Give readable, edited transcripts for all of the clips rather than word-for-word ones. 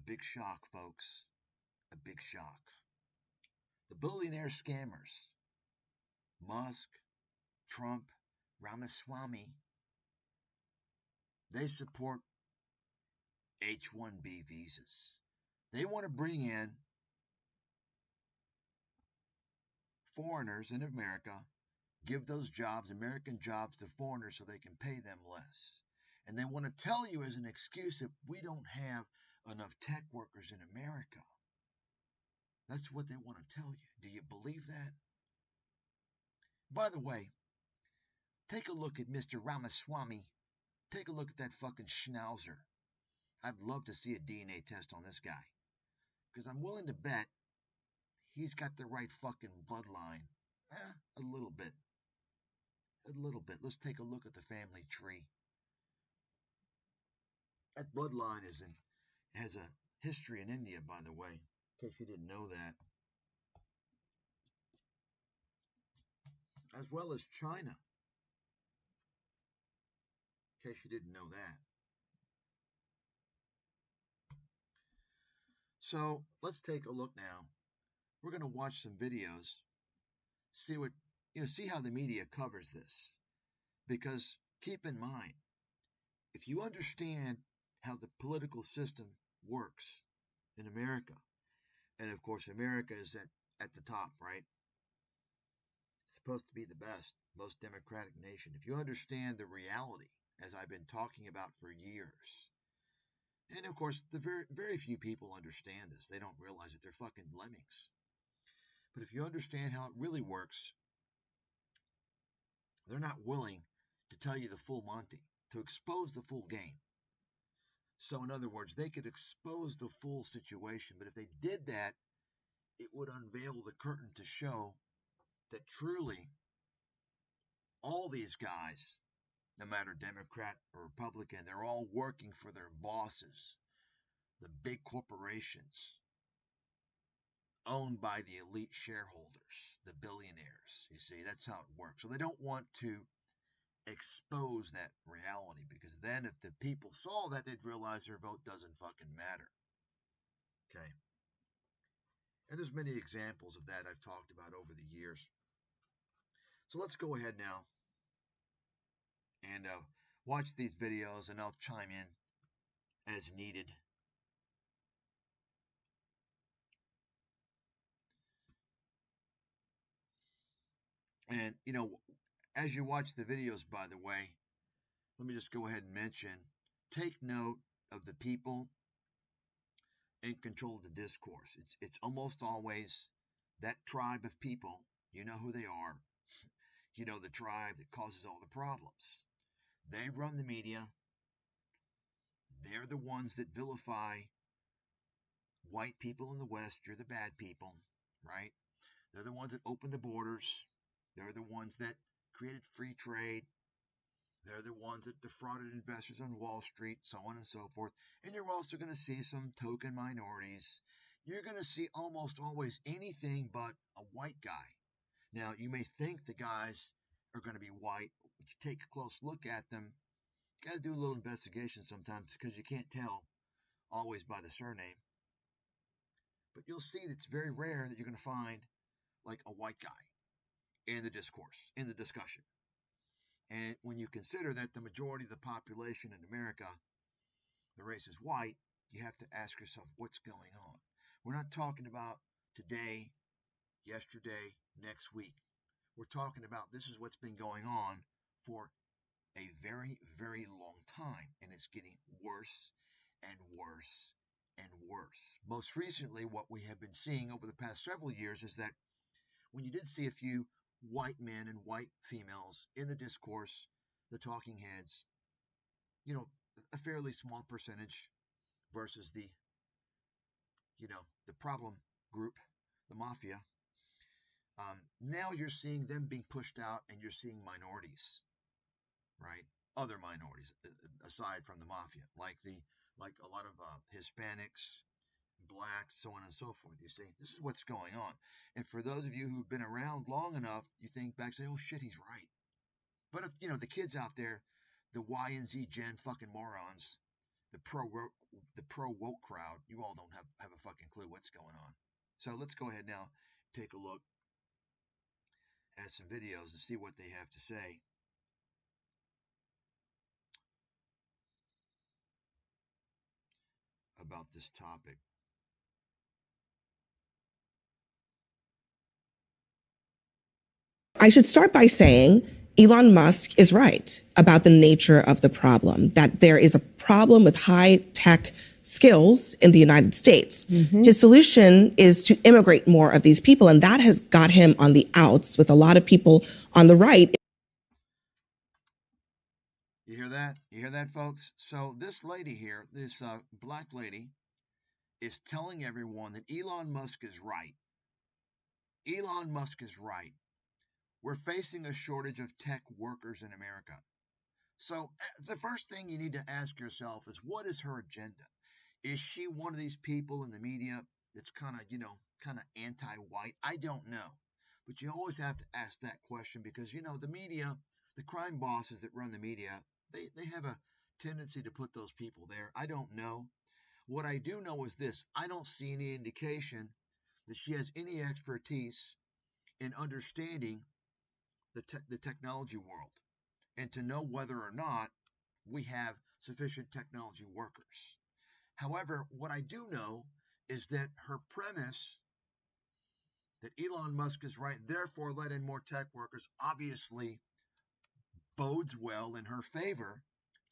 big shock, folks. A big shock. The billionaire scammers, Musk, Trump, Ramaswamy, they support H-1B visas. They want to bring in foreigners in America, give those jobs, American jobs, to foreigners so they can pay them less. And they want to tell you as an excuse that we don't have enough tech workers in America. That's what they want to tell you. Do you believe that? By the way, take a look at Mr. Ramaswamy. Take a look at that fucking schnauzer. I'd love to see a DNA test on this guy. Because I'm willing to bet he's got the right fucking bloodline. A little bit. A little bit. Let's take a look at the family tree. That bloodline has a history in India, by the way, in case you didn't know that. As well as China, in case you didn't know that. So let's take a look now. We're going to watch some videos, see how the media covers this. Because keep in mind, if you understand how the political system works in America, and of course America is at the top, right? It's supposed to be the best, most democratic nation. If you understand the reality, as I've been talking about for years, and of course the very few people understand this. They don't realize that they're fucking lemmings. But if you understand how it really works, they're not willing to tell you the full Monty, to expose the full game. So in other words, they could expose the full situation, but if they did that, it would unveil the curtain to show that truly all these guys, no matter Democrat or Republican, they're all working for their bosses, the big corporations owned by the elite shareholders, the billionaires. You see, that's how it works. So they don't want to expose that reality, because then if the people saw that, they'd realize their vote doesn't fucking matter. Okay. And there's many examples of that I've talked about over the years. So let's go ahead now and watch these videos, and I'll chime in as needed. And, as you watch the videos, by the way, let me just go ahead and mention, take note of the people in control of the discourse. It's almost always that tribe of people. You know who they are. You know, the tribe that causes all the problems. They run the media. They're the ones that vilify white people in the West. You're the bad people, right? They're the ones that opened the borders. They're the ones that created free trade. They're the ones that defrauded investors on Wall Street, so on and so forth. And you're also going to see some token minorities. You're going to see almost always anything but a white guy. Now, you may think the guys are going to be white, but you take a close look at them. You got to do a little investigation sometimes, because you can't tell always by the surname. But you'll see that it's very rare that you're going to find like a white guy in the discourse, in the discussion. And when you consider that the majority of the population in America, the race is white, you have to ask yourself, what's going on? We're not talking about today, yesterday, next week. We're talking about this is what's been going on for a very, very long time, and it's getting worse and worse and worse. Most recently, what we have been seeing over the past several years is that when you did see a few white men and white females in the discourse, the talking heads, a fairly small percentage versus the problem group, the mafia. Now you're seeing them being pushed out, and you're seeing minorities, right? Other minorities aside from the mafia, like a lot of Hispanics, blacks, so on and so forth. You see, this is what's going on. And for those of you who've been around long enough, you think back, say, oh shit, he's right. But if, the kids out there, the Y and Z Gen fucking morons, the pro woke crowd, you all don't have a fucking clue what's going on. So let's go ahead now, take a look at some videos and see what they have to say about this topic. I should start by saying Elon Musk is right about the nature of the problem, that there is a problem with high tech skills in the United States. His solution is to immigrate more of these people, and that has got him on the outs with a lot of people on the right. You hear that? You hear that, folks? So this lady here, this black lady, is telling everyone that Elon Musk is right. Elon Musk is right. We're facing a shortage of tech workers in America. So the first thing you need to ask yourself is, what is her agenda? Is she one of these people in the media that's kind of anti-white? I don't know. But you always have to ask that question because, the media, the crime bosses that run the media, they have a tendency to put those people there. I don't know. What I do know is this. I don't see any indication that she has any expertise in understanding the technology world and to know whether or not we have sufficient technology workers. However, what I do know is that her premise that Elon Musk is right, therefore let in more tech workers, obviously bodes well in her favor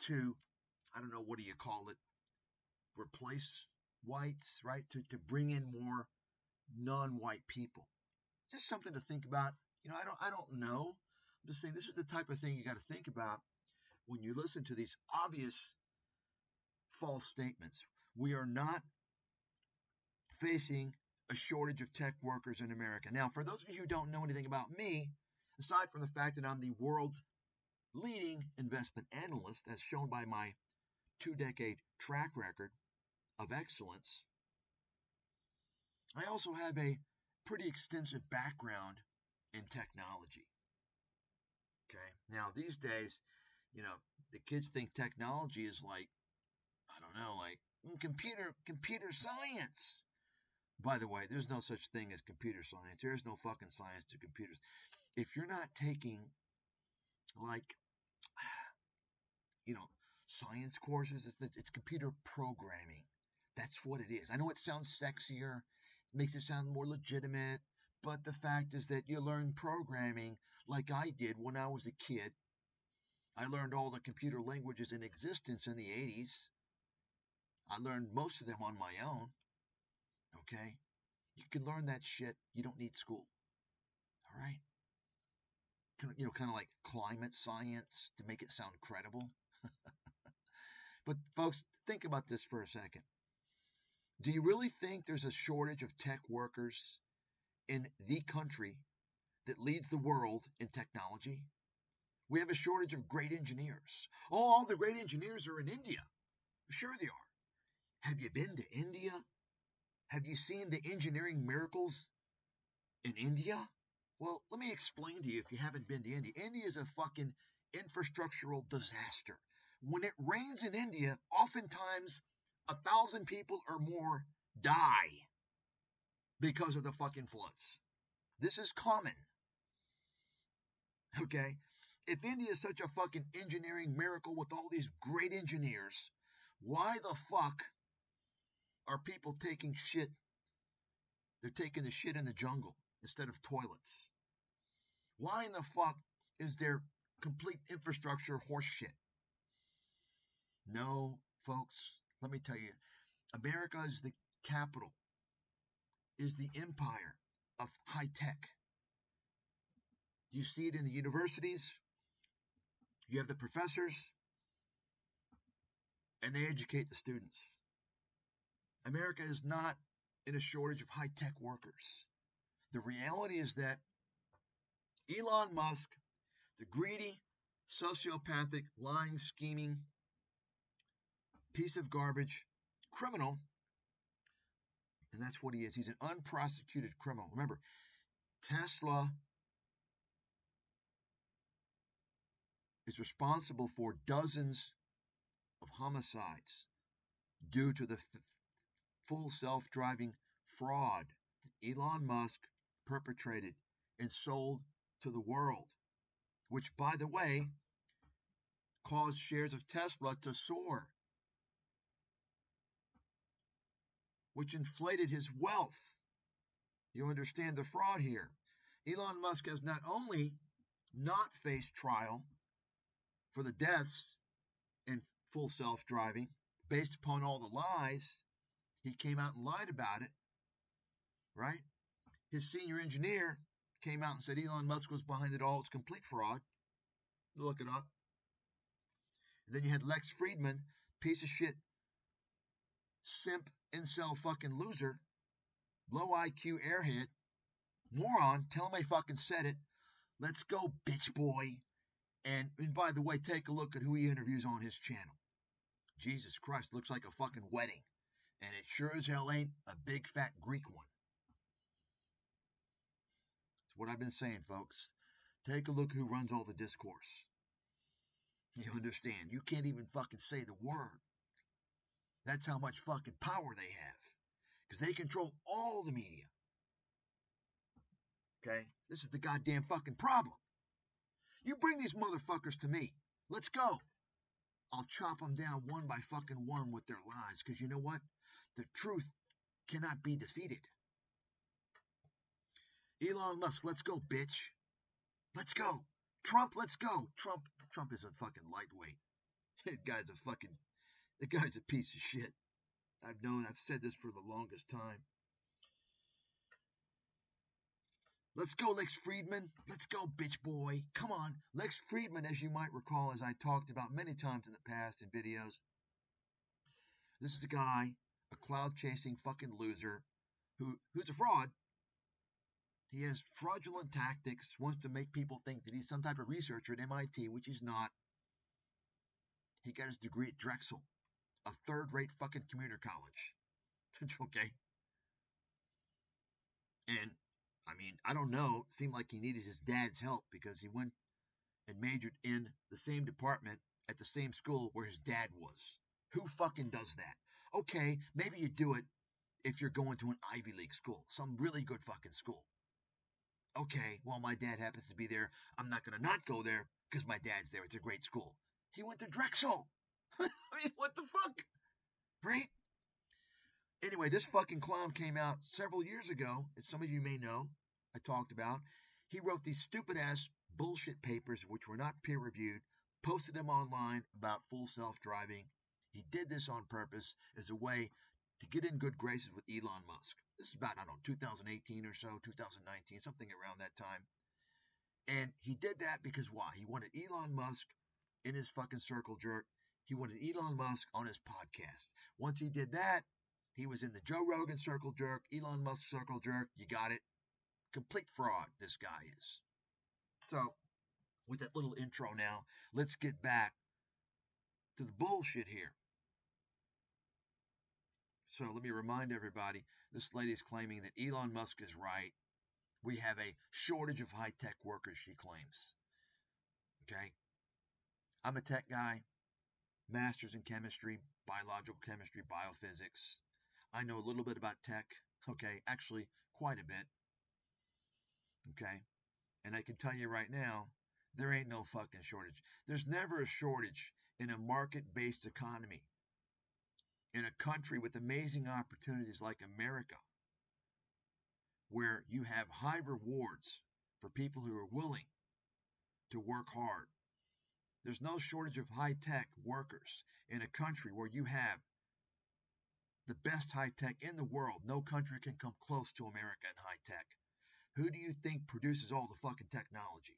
to, I don't know, what do you call it, replace whites, right? To bring in more non-white people. Just something to think about. I don't know. I'm just saying this is the type of thing you got to think about when you listen to these obvious false statements. We are not facing a shortage of tech workers in America. Now, for those of you who don't know anything about me, aside from the fact that I'm the world's leading investment analyst, as shown by my 2-decade track record of excellence, I also have a pretty extensive background in technology. Okay. Now, these days, the kids think technology is like, I don't know, like computer science. By the way, there's no such thing as computer science. There's no fucking science to computers. If you're not taking, like, science courses, it's computer programming. That's what it is. I know it sounds sexier, it makes it sound more legitimate, but the fact is that you learn programming like I did when I was a kid. I learned all the computer languages in existence in the 80s. I learned most of them on my own. Okay? You can learn that shit. You don't need school. All right? Kind of like climate science to make it sound credible. But folks, think about this for a second. Do you really think there's a shortage of tech workers in the country that leads the world in technology? We have a shortage of great engineers. Oh, all the great engineers are in India. Sure they are. Have you been to India? Have you seen the engineering miracles in India? Well, let me explain to you if you haven't been to India. India is a fucking infrastructural disaster. When it rains in India, oftentimes 1,000 people or more die because of the fucking floods. This is common. Okay? If India is such a fucking engineering miracle with all these great engineers, why the fuck are people taking shit? They're taking the shit in the jungle instead of toilets. Why in the fuck is there complete infrastructure horse shit? No, folks, let me tell you, America is the capital, is the empire of high tech. You see it in the universities. You have the professors, and they educate the students. America is not in a shortage of high tech workers. The reality is that Elon Musk, the greedy, sociopathic, lying, scheming piece of garbage criminal, and that's what he is. He's an unprosecuted criminal. Remember, Tesla is responsible for dozens of homicides, due to the full self-driving fraud that Elon Musk perpetrated and sold to the world, which, by the way, caused shares of Tesla to soar, which inflated his wealth. You understand the fraud here. Elon Musk has not only not faced trial for the deaths in full self-driving based upon all the lies, he came out and lied about it, right? His senior engineer came out and said Elon Musk was behind it all. It's complete fraud. Look it up. And then you had Lex Friedman, piece of shit, simp, incel fucking loser, low IQ airhead, moron, tell him I fucking said it. Let's go, bitch boy. And by the way, take a look at who he interviews on his channel. Jesus Christ, looks like a fucking wedding. And it sure as hell ain't a big fat Greek one. That's what I've been saying, folks. Take a look who runs all the discourse. You understand? You can't even fucking say the word. That's how much fucking power they have. Because they control all the media. Okay? This is the goddamn fucking problem. You bring these motherfuckers to me. Let's go. I'll chop them down one by fucking one with their lies. Because you know what? The truth cannot be defeated. Elon Musk, let's go, bitch. Let's go. Trump, let's go. Trump is a fucking lightweight. The guy's a piece of shit. I've said this for the longest time. Let's go, Lex Friedman. Let's go, bitch boy. Come on. Lex Friedman, as you might recall, as I talked about many times in the past in videos, this is a guy, a cloud-chasing fucking loser who's a fraud. He has fraudulent tactics, wants to make people think that he's some type of researcher at MIT, which he's not. He got his degree at Drexel, a third-rate fucking commuter college. Okay? And, I mean, I don't know. It seemed like he needed his dad's help because he went and majored in the same department at the same school where his dad was. Who fucking does that? Okay, maybe you do it if you're going to an Ivy League school, some really good fucking school. Okay, well, my dad happens to be there. I'm not going to not go there because my dad's there. It's a great school. He went to Drexel. I mean, what the fuck? Right? Anyway, this fucking clown came out several years ago, as some of you may know, I talked about. He wrote these stupid-ass bullshit papers, which were not peer-reviewed, posted them online about full self-driving. He did this on purpose as a way to get in good graces with Elon Musk. This is about, I don't know, 2018 or so, 2019, something around that time. And he did that because why? He wanted Elon Musk in his fucking circle jerk. He wanted Elon Musk on his podcast. Once he did that, he was in the Joe Rogan circle jerk, Elon Musk circle jerk. You got it. Complete fraud, this guy is. So, with that little intro now, let's get back to the bullshit here. So let me remind everybody, this lady's claiming that Elon Musk is right. We have a shortage of high-tech workers, she claims. Okay? I'm a tech guy, master's in chemistry, biological chemistry, biophysics. I know a little bit about tech, okay? Actually, quite a bit. Okay? And I can tell you right now, there ain't no fucking shortage. There's never a shortage in a market-based economy. In a country with amazing opportunities like America, where you have high rewards for people who are willing to work hard. There's no shortage of high-tech workers in a country where you have the best high-tech in the world. No country can come close to America in high-tech. Who do you think produces all the fucking technology?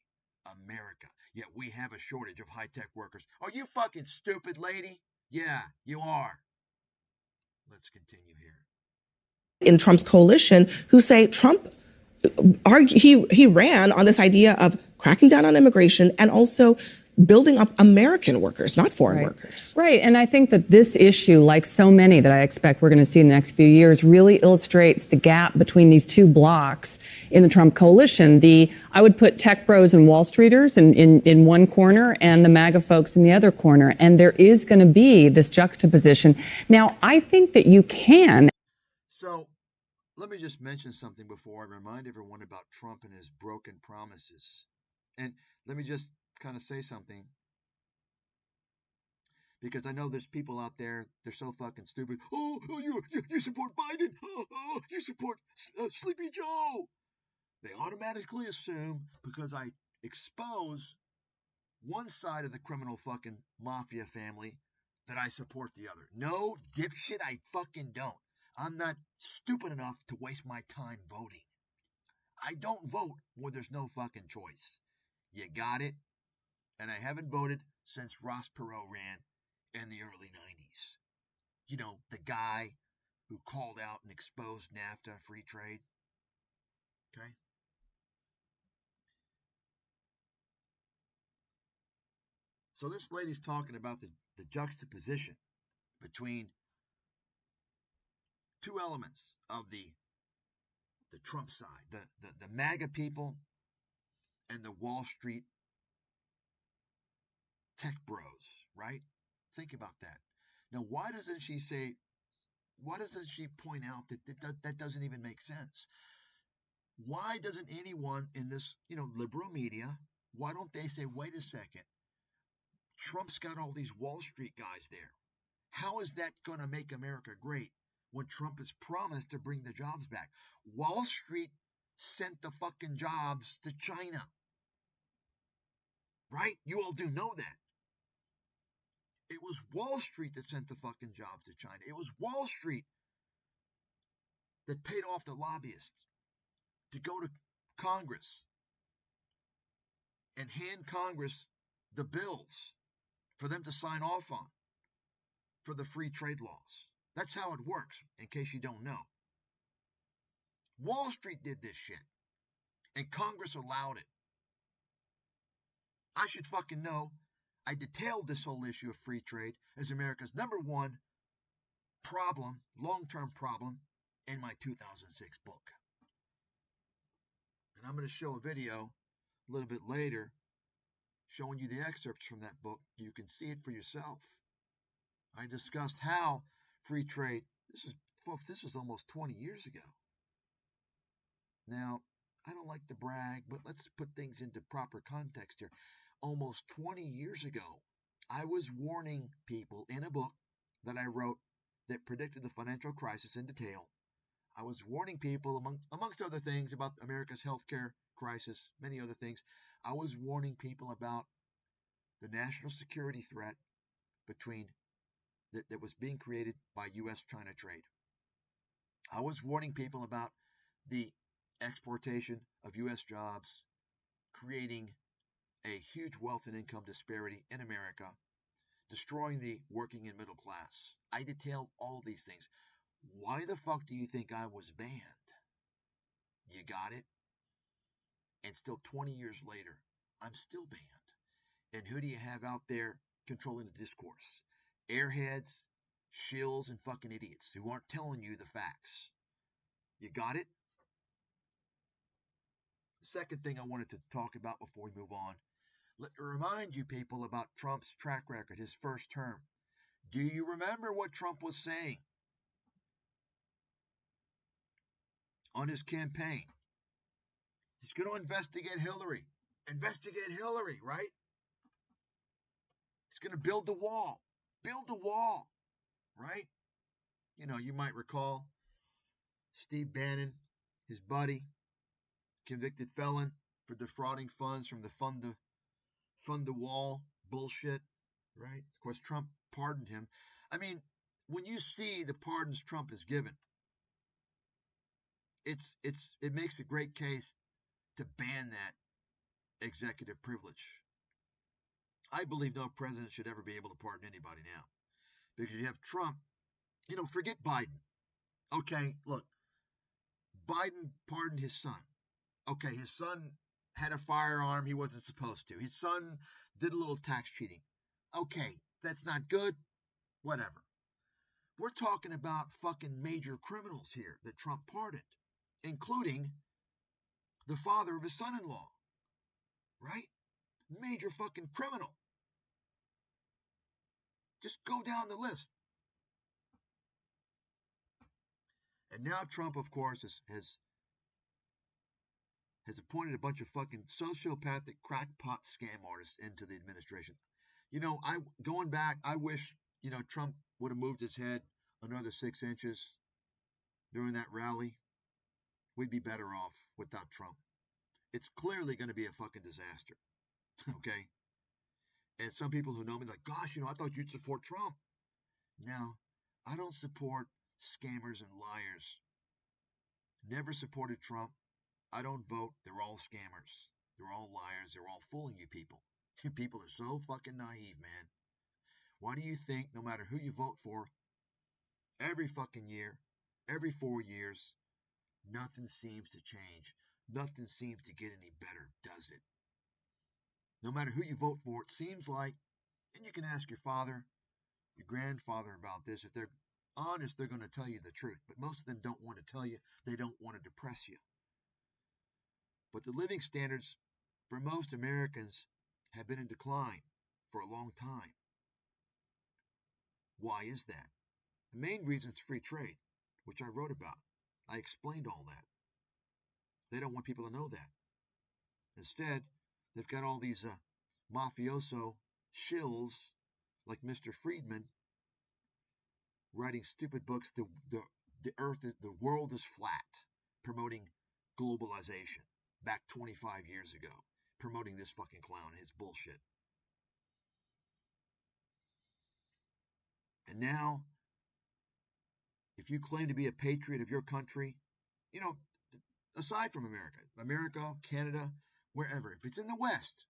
America. Yet we have a shortage of high-tech workers. Are you fucking stupid, lady? Yeah, you are. Let's continue here. In Trump's coalition who say Trump he ran on this idea of cracking down on immigration and also building up American workers, not foreign workers. Right. And I think that this issue, like so many that I expect we're going to see in the next few years, really illustrates the gap between these two blocks in the Trump coalition. I would put tech bros and Wall Streeters in one corner and the MAGA folks in the other corner. And there is going to be this juxtaposition. Now, I think that you can. So let me just mention something before I remind everyone about Trump and his broken promises. And let me just kind of say something, because I know there's people out there, they're so fucking stupid. Oh, you support Biden. Oh, you support Sleepy Joe. They automatically assume because I expose one side of the criminal fucking mafia family that I support the other. No, dipshit, I fucking don't. I'm not stupid enough to waste my time voting. I don't vote where there's no fucking choice. You got it? And I haven't voted since Ross Perot ran in the early 90s. You know, the guy who called out and exposed NAFTA, free trade. Okay? So this lady's talking about the juxtaposition between two elements of the Trump side, the MAGA people and the Wall Street tech bros, right? Think about that. Now, why doesn't she point out that doesn't even make sense? Why doesn't anyone in this, liberal media, why don't they say, wait a second, Trump's got all these Wall Street guys there. How is that going to make America great when Trump has promised to bring the jobs back? Wall Street sent the fucking jobs to China. Right? You all do know that. It was Wall Street that sent the fucking jobs to China. It was Wall Street that paid off the lobbyists to go to Congress and hand Congress the bills for them to sign off on for the free trade laws. That's how it works, in case you don't know. Wall Street did this shit, and Congress allowed it. I should fucking know. I detailed this whole issue of free trade as America's number one problem, long-term problem, in my 2006 book. And I'm going to show a video a little bit later showing you the excerpts from that book. You can see it for yourself. I discussed how free trade, folks, this was almost 20 years ago. Now, I don't like to brag, but let's put things into proper context here. Almost 20 years ago, I was warning people in a book that I wrote that predicted the financial crisis in detail. I was warning people, amongst other things, about America's healthcare crisis, many other things. I was warning people about the national security threat that was being created by U.S.-China trade. I was warning people about the exportation of U.S. jobs, creating a huge wealth and income disparity in America, destroying the working and middle class. I detailed all of these things. Why the fuck do you think I was banned? You got it? And still 20 years later, I'm still banned. And who do you have out there controlling the discourse? Airheads, shills, and fucking idiots who aren't telling you the facts. You got it? The second thing I wanted to talk about before we move on, let me remind you people about Trump's track record, his first term. Do you remember what Trump was saying on his campaign? He's going to investigate Hillary. Investigate Hillary, right? He's going to build the wall. Build the wall, right? You might recall Steve Bannon, his buddy, convicted felon for defrauding funds from the fund the wall bullshit, right? Of course, Trump pardoned him. I mean, when you see the pardons Trump has given, it makes a great case to ban that executive privilege. I believe no president should ever be able to pardon anybody now, because you have Trump. Forget Biden. Okay, look, Biden pardoned his son. Okay, his son had a firearm he wasn't supposed to. His son did a little tax cheating. Okay, that's not good. Whatever. We're talking about fucking major criminals here that Trump pardoned, including the father of his son-in-law, right? Major fucking criminal. Just go down the list. And now Trump, of course, has appointed a bunch of fucking sociopathic crackpot scam artists into the administration. You know, going back, I wish, Trump would have moved his head another 6 inches during that rally. We'd be better off without Trump. It's clearly going to be a fucking disaster. Okay? And some people who know me like, gosh, I thought you'd support Trump. No, I don't support scammers and liars. Never supported Trump. I don't vote. They're all scammers. They're all liars. They're all fooling you people. You people are so fucking naive, man. Why do you think no matter who you vote for, every fucking year, every 4 years, nothing seems to change? Nothing seems to get any better, does it? No matter who you vote for, it seems like, and you can ask your father, your grandfather about this. If they're honest, they're going to tell you the truth. But most of them don't want to tell you. They don't want to depress you. But the living standards for most Americans have been in decline for a long time. Why is that? The main reason is free trade, which I wrote about. I explained all that. They don't want people to know that. Instead, they've got all these mafioso shills like Mr. Friedman writing stupid books. The world is flat, promoting globalization back 25 years ago, promoting this fucking clown and his bullshit. And now, if you claim to be a patriot of your country, aside from America, Canada, wherever, if it's in the West,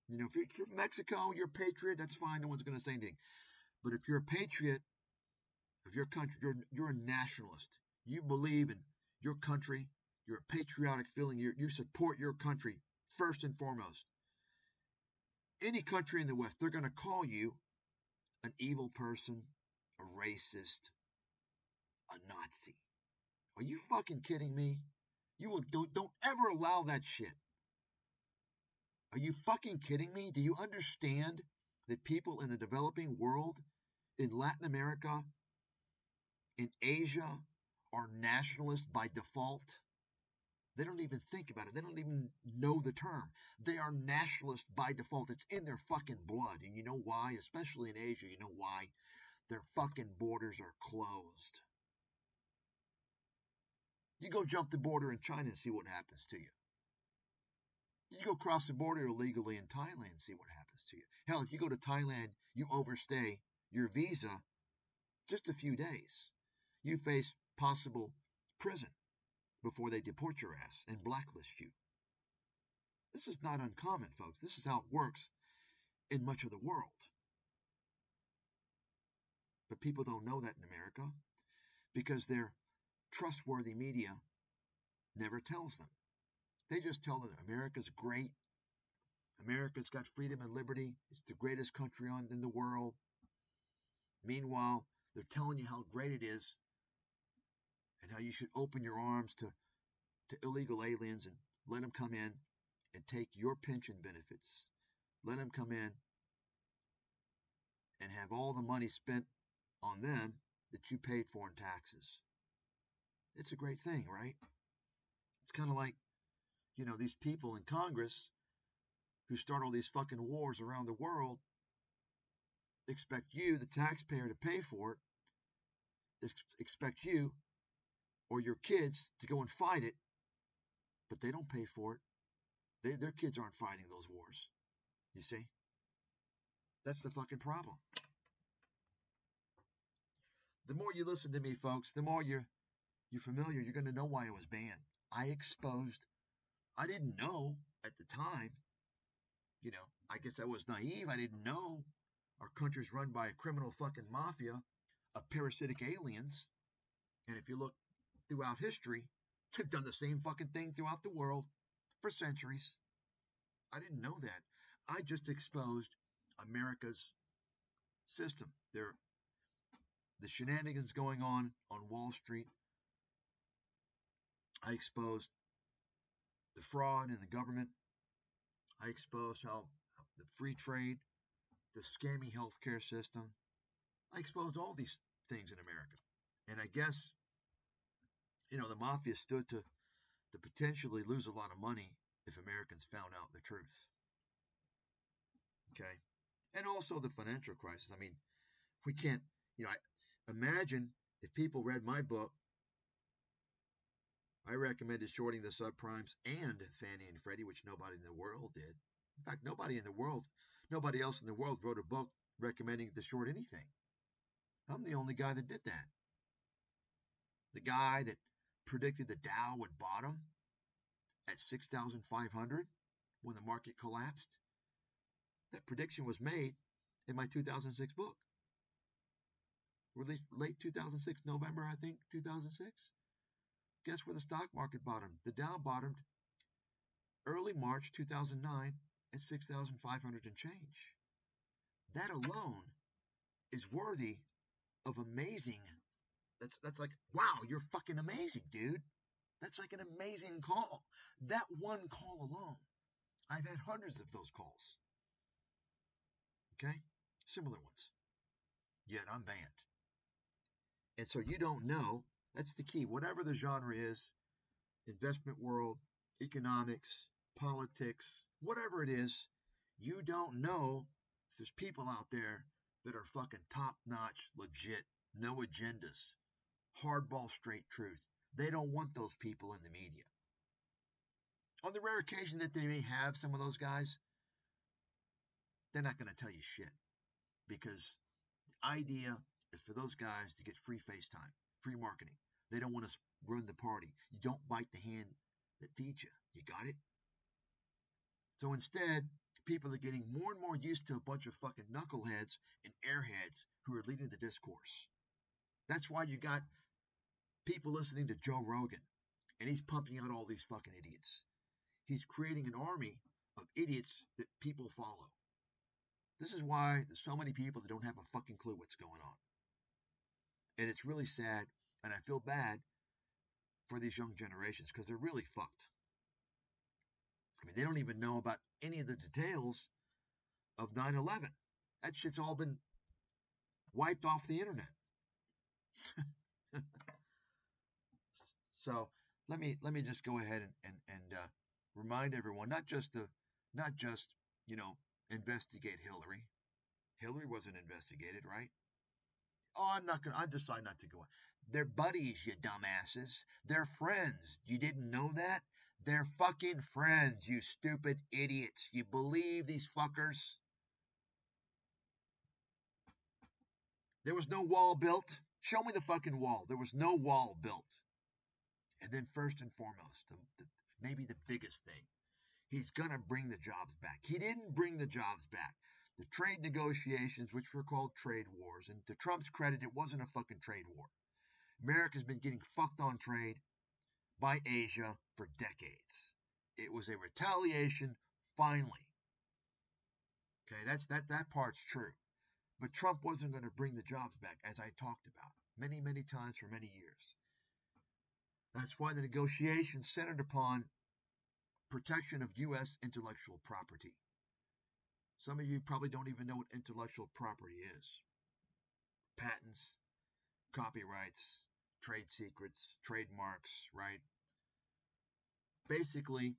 if you're from Mexico, you're a patriot, that's fine, no one's going to say anything. But if you're a patriot of your country, you're a nationalist. You believe in your country, you're a patriotic feeling, you support your country first and foremost. Any country in the West, they're going to call you an evil person, a racist, a Nazi. Are you fucking kidding me? Don't ever allow that shit. Are you fucking kidding me? Do you understand that people in the developing world, in Latin America, in Asia, are nationalists by default? They don't even think about it. They don't even know the term. They are nationalists by default. It's in their fucking blood. And you know why? Especially in Asia, you know why? Their fucking borders are closed. You go jump the border in China and see what happens to you. You go cross the border illegally in Thailand and see what happens to you. Hell, if you go to Thailand, you overstay your visa just a few days. You face possible prison before they deport your ass and blacklist you. This is not uncommon, folks. This is how it works in much of the world. But people don't know that in America because their trustworthy media never tells them. They just tell them America's great. America's got freedom and liberty. It's the greatest country in the world. Meanwhile, they're telling you how great it is and how you should open your arms to illegal aliens and let them come in and take your pension benefits. Let them come in and have all the money spent on them that you paid for in taxes. It's a great thing, right? It's kind of like, these people in Congress who start all these fucking wars around the world expect you, the taxpayer, to pay for it, expect you or your kids to go and fight it, but they don't pay for it. Their kids aren't fighting those wars. You see? That's the fucking problem. The more you listen to me, folks, the more you're familiar, you're going to know why it was banned. I didn't know at the time. I guess I was naive. I didn't know our country's run by a criminal fucking mafia of parasitic aliens. And if you look throughout history, they've done the same fucking thing throughout the world for centuries. I didn't know that. I just exposed America's system. The shenanigans going on Wall Street. I exposed the fraud in the government. I exposed how the free trade, the scammy healthcare system. I exposed all these things in America. And I guess, the mafia stood to potentially lose a lot of money if Americans found out the truth. Okay? And also the financial crisis. I mean, we can't, imagine if people read my book. I recommended shorting the subprimes and Fannie and Freddie, which nobody in the world did. In fact, nobody else in the world wrote a book recommending to short anything. I'm the only guy that did that. The guy that predicted the Dow would bottom at 6,500 when the market collapsed. That prediction was made in my 2006 book. Released late 2006, November, I think, 2006. Guess where the stock market bottomed? The Dow bottomed early March 2009 at 6,500 and change. That alone is worthy of amazing. That's like, wow, you're fucking amazing, dude. That's like an amazing call. That one call alone. I've had hundreds of those calls. Okay? Similar ones. Yet I'm banned. And so you don't know. That's the key. Whatever the genre is, investment world, economics, politics, whatever it is, you don't know if there's people out there that are fucking top-notch, legit, no agendas, hardball straight truth. They don't want those people in the media. On the rare occasion that they may have some of those guys, they're not going to tell you shit. Because the idea is for those guys to get free FaceTime, free marketing. They don't want to run the party. You don't bite the hand that feeds you. You got it? So instead, people are getting more and more used to a bunch of fucking knuckleheads and airheads who are leading the discourse. That's why you got people listening to Joe Rogan, and he's pumping out all these fucking idiots. He's creating an army of idiots that people follow. This is why there's so many people that don't have a fucking clue what's going on. And it's really sad, and I feel bad for these young generations because they're really fucked. I mean, they don't even know about any of the details of 9/11. That shit's all been wiped off the internet. So let me just go ahead and remind everyone, not just investigate Hillary. Hillary wasn't investigated, right? Oh, I decide not to go. They're buddies, you dumbasses. They're friends. You didn't know that? They're fucking friends, you stupid idiots. You believe these fuckers? There was no wall built. Show me the fucking wall. There was no wall built. And then first and foremost, maybe the biggest thing, he's going to bring the jobs back. He didn't bring the jobs back. The trade negotiations, which were called trade wars, and to Trump's credit, it wasn't a fucking trade war. America's been getting fucked on trade by Asia for decades. It was a retaliation, finally. Okay, that part's true. But Trump wasn't going to bring the jobs back, as I talked about many, many times for many years. That's why the negotiations centered upon protection of U.S. intellectual property. Some of you probably don't even know what intellectual property is. Patents, copyrights, trade secrets, trademarks, right? Basically,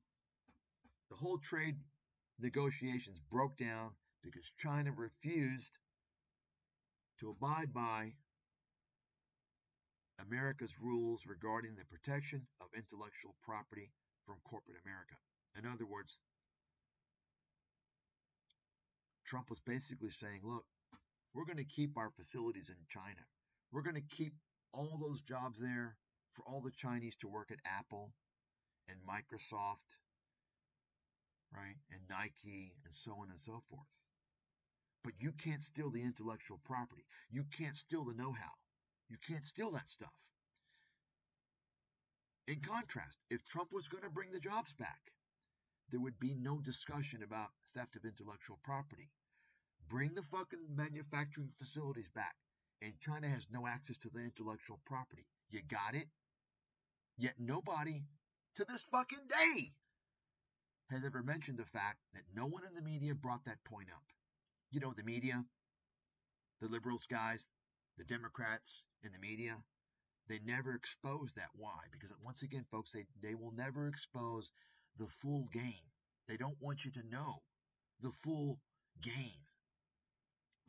the whole trade negotiations broke down because China refused to abide by America's rules regarding the protection of intellectual property from corporate America. In other words, Trump was basically saying, look, we're going to keep our facilities in China. We're going to keep all those jobs there for all the Chinese to work at Apple and Microsoft, right, and Nike and so on and so forth. But you can't steal the intellectual property. You can't steal the know-how. You can't steal that stuff. In contrast, if Trump was going to bring the jobs back, there would be no discussion about theft of intellectual property. Bring the fucking manufacturing facilities back, and China has no access to the intellectual property. You got it? Yet nobody, to this fucking day, has ever mentioned the fact that no one in the media brought that point up. You know, the media, the liberals guys, the Democrats in the media, they never expose that. Why? Because once again, folks, they will never expose the full game. They don't want you to know the full game.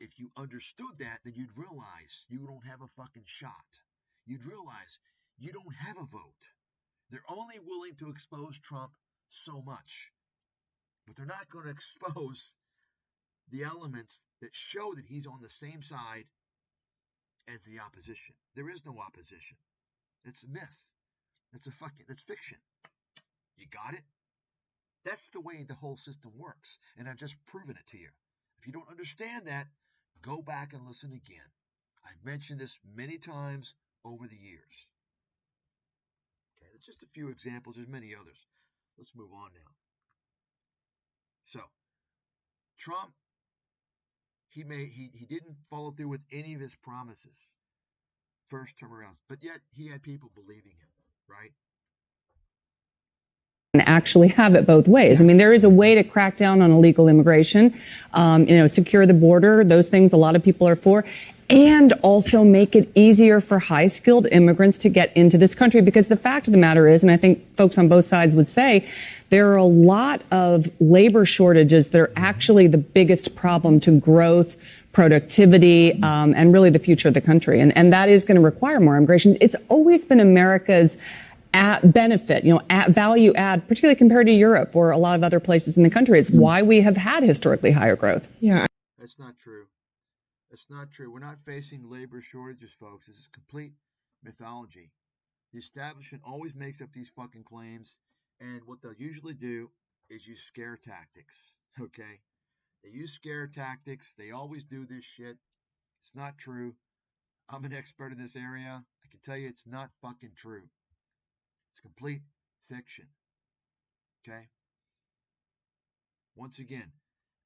If you understood that, then you'd realize you don't have a fucking shot. You'd realize you don't have a vote. They're only willing to expose Trump so much, but they're not going to expose the elements that show that he's on the same side as the opposition. There is no opposition. It's a myth. That's fiction. You got it? That's the way the whole system works, and I've just proven it to you. If you don't understand that, go back and listen again. I've mentioned this many times over the years. Okay, that's just a few examples. There's many others. Let's move on now. So, Trump, he didn't follow through with any of his promises first term around, but yet he had people believing him, right? And actually have it both ways. I mean, there is a way to crack down on illegal immigration, secure the border, those things a lot of people are for, and also make it easier for high-skilled immigrants to get into this country. Because the fact of the matter is, and I think folks on both sides would say, there are a lot of labor shortages that are actually the biggest problem to growth, productivity, and really the future of the country. And that is going to require more immigration. It's always been America's benefit, value add, particularly compared to Europe or a lot of other places in the country. It's why we have had historically higher growth. Yeah. That's not true. That's not true. We're not facing labor shortages, folks. This is complete mythology. The establishment always makes up these fucking claims, and what they'll usually do is use scare tactics, okay? They use scare tactics. They always do this shit. It's not true. I'm an expert in this area. I can tell you it's not fucking true. It's complete fiction. Okay? Once again,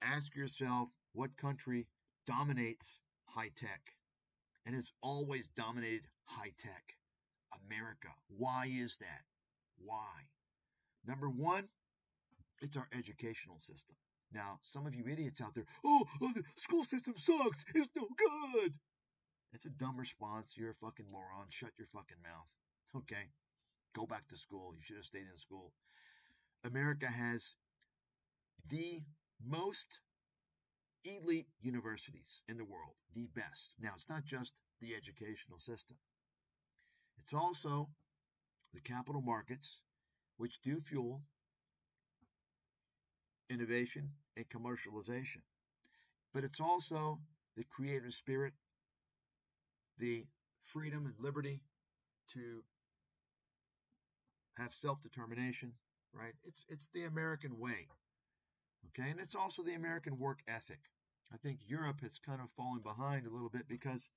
ask yourself what country dominates high tech. And it's always dominated high tech. America. Why is that? Why? Number one, it's our educational system. Now, some of you idiots out there, the school system sucks. It's no good. It's a dumb response. You're a fucking moron. Shut your fucking mouth. Okay? Go back to school. You should have stayed in school. America has the most elite universities in the world. The best. Now, it's not just the educational system. It's also the capital markets, which do fuel innovation and commercialization. But it's also the creative spirit, the freedom and liberty to have self-determination, right? It's the American way, okay? And it's also the American work ethic. I think Europe has kind of fallen behind a little bit because,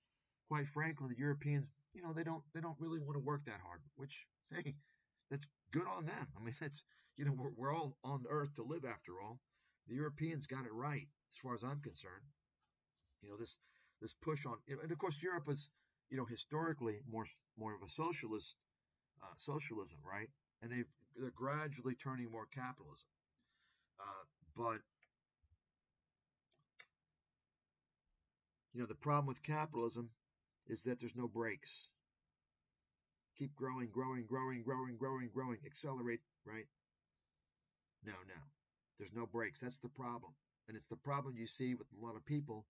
quite frankly, the Europeans, they don't really want to work that hard. Which, hey, that's good on them. I mean, that's we're all on Earth to live after all. The Europeans got it right as far as I'm concerned. This push on, and of course Europe is, historically more of a socialism, right? And they're gradually turning more capitalism. But the problem with capitalism is that there's no brakes. Keep growing, accelerate, right? No. There's no brakes. That's the problem. And it's the problem you see with a lot of people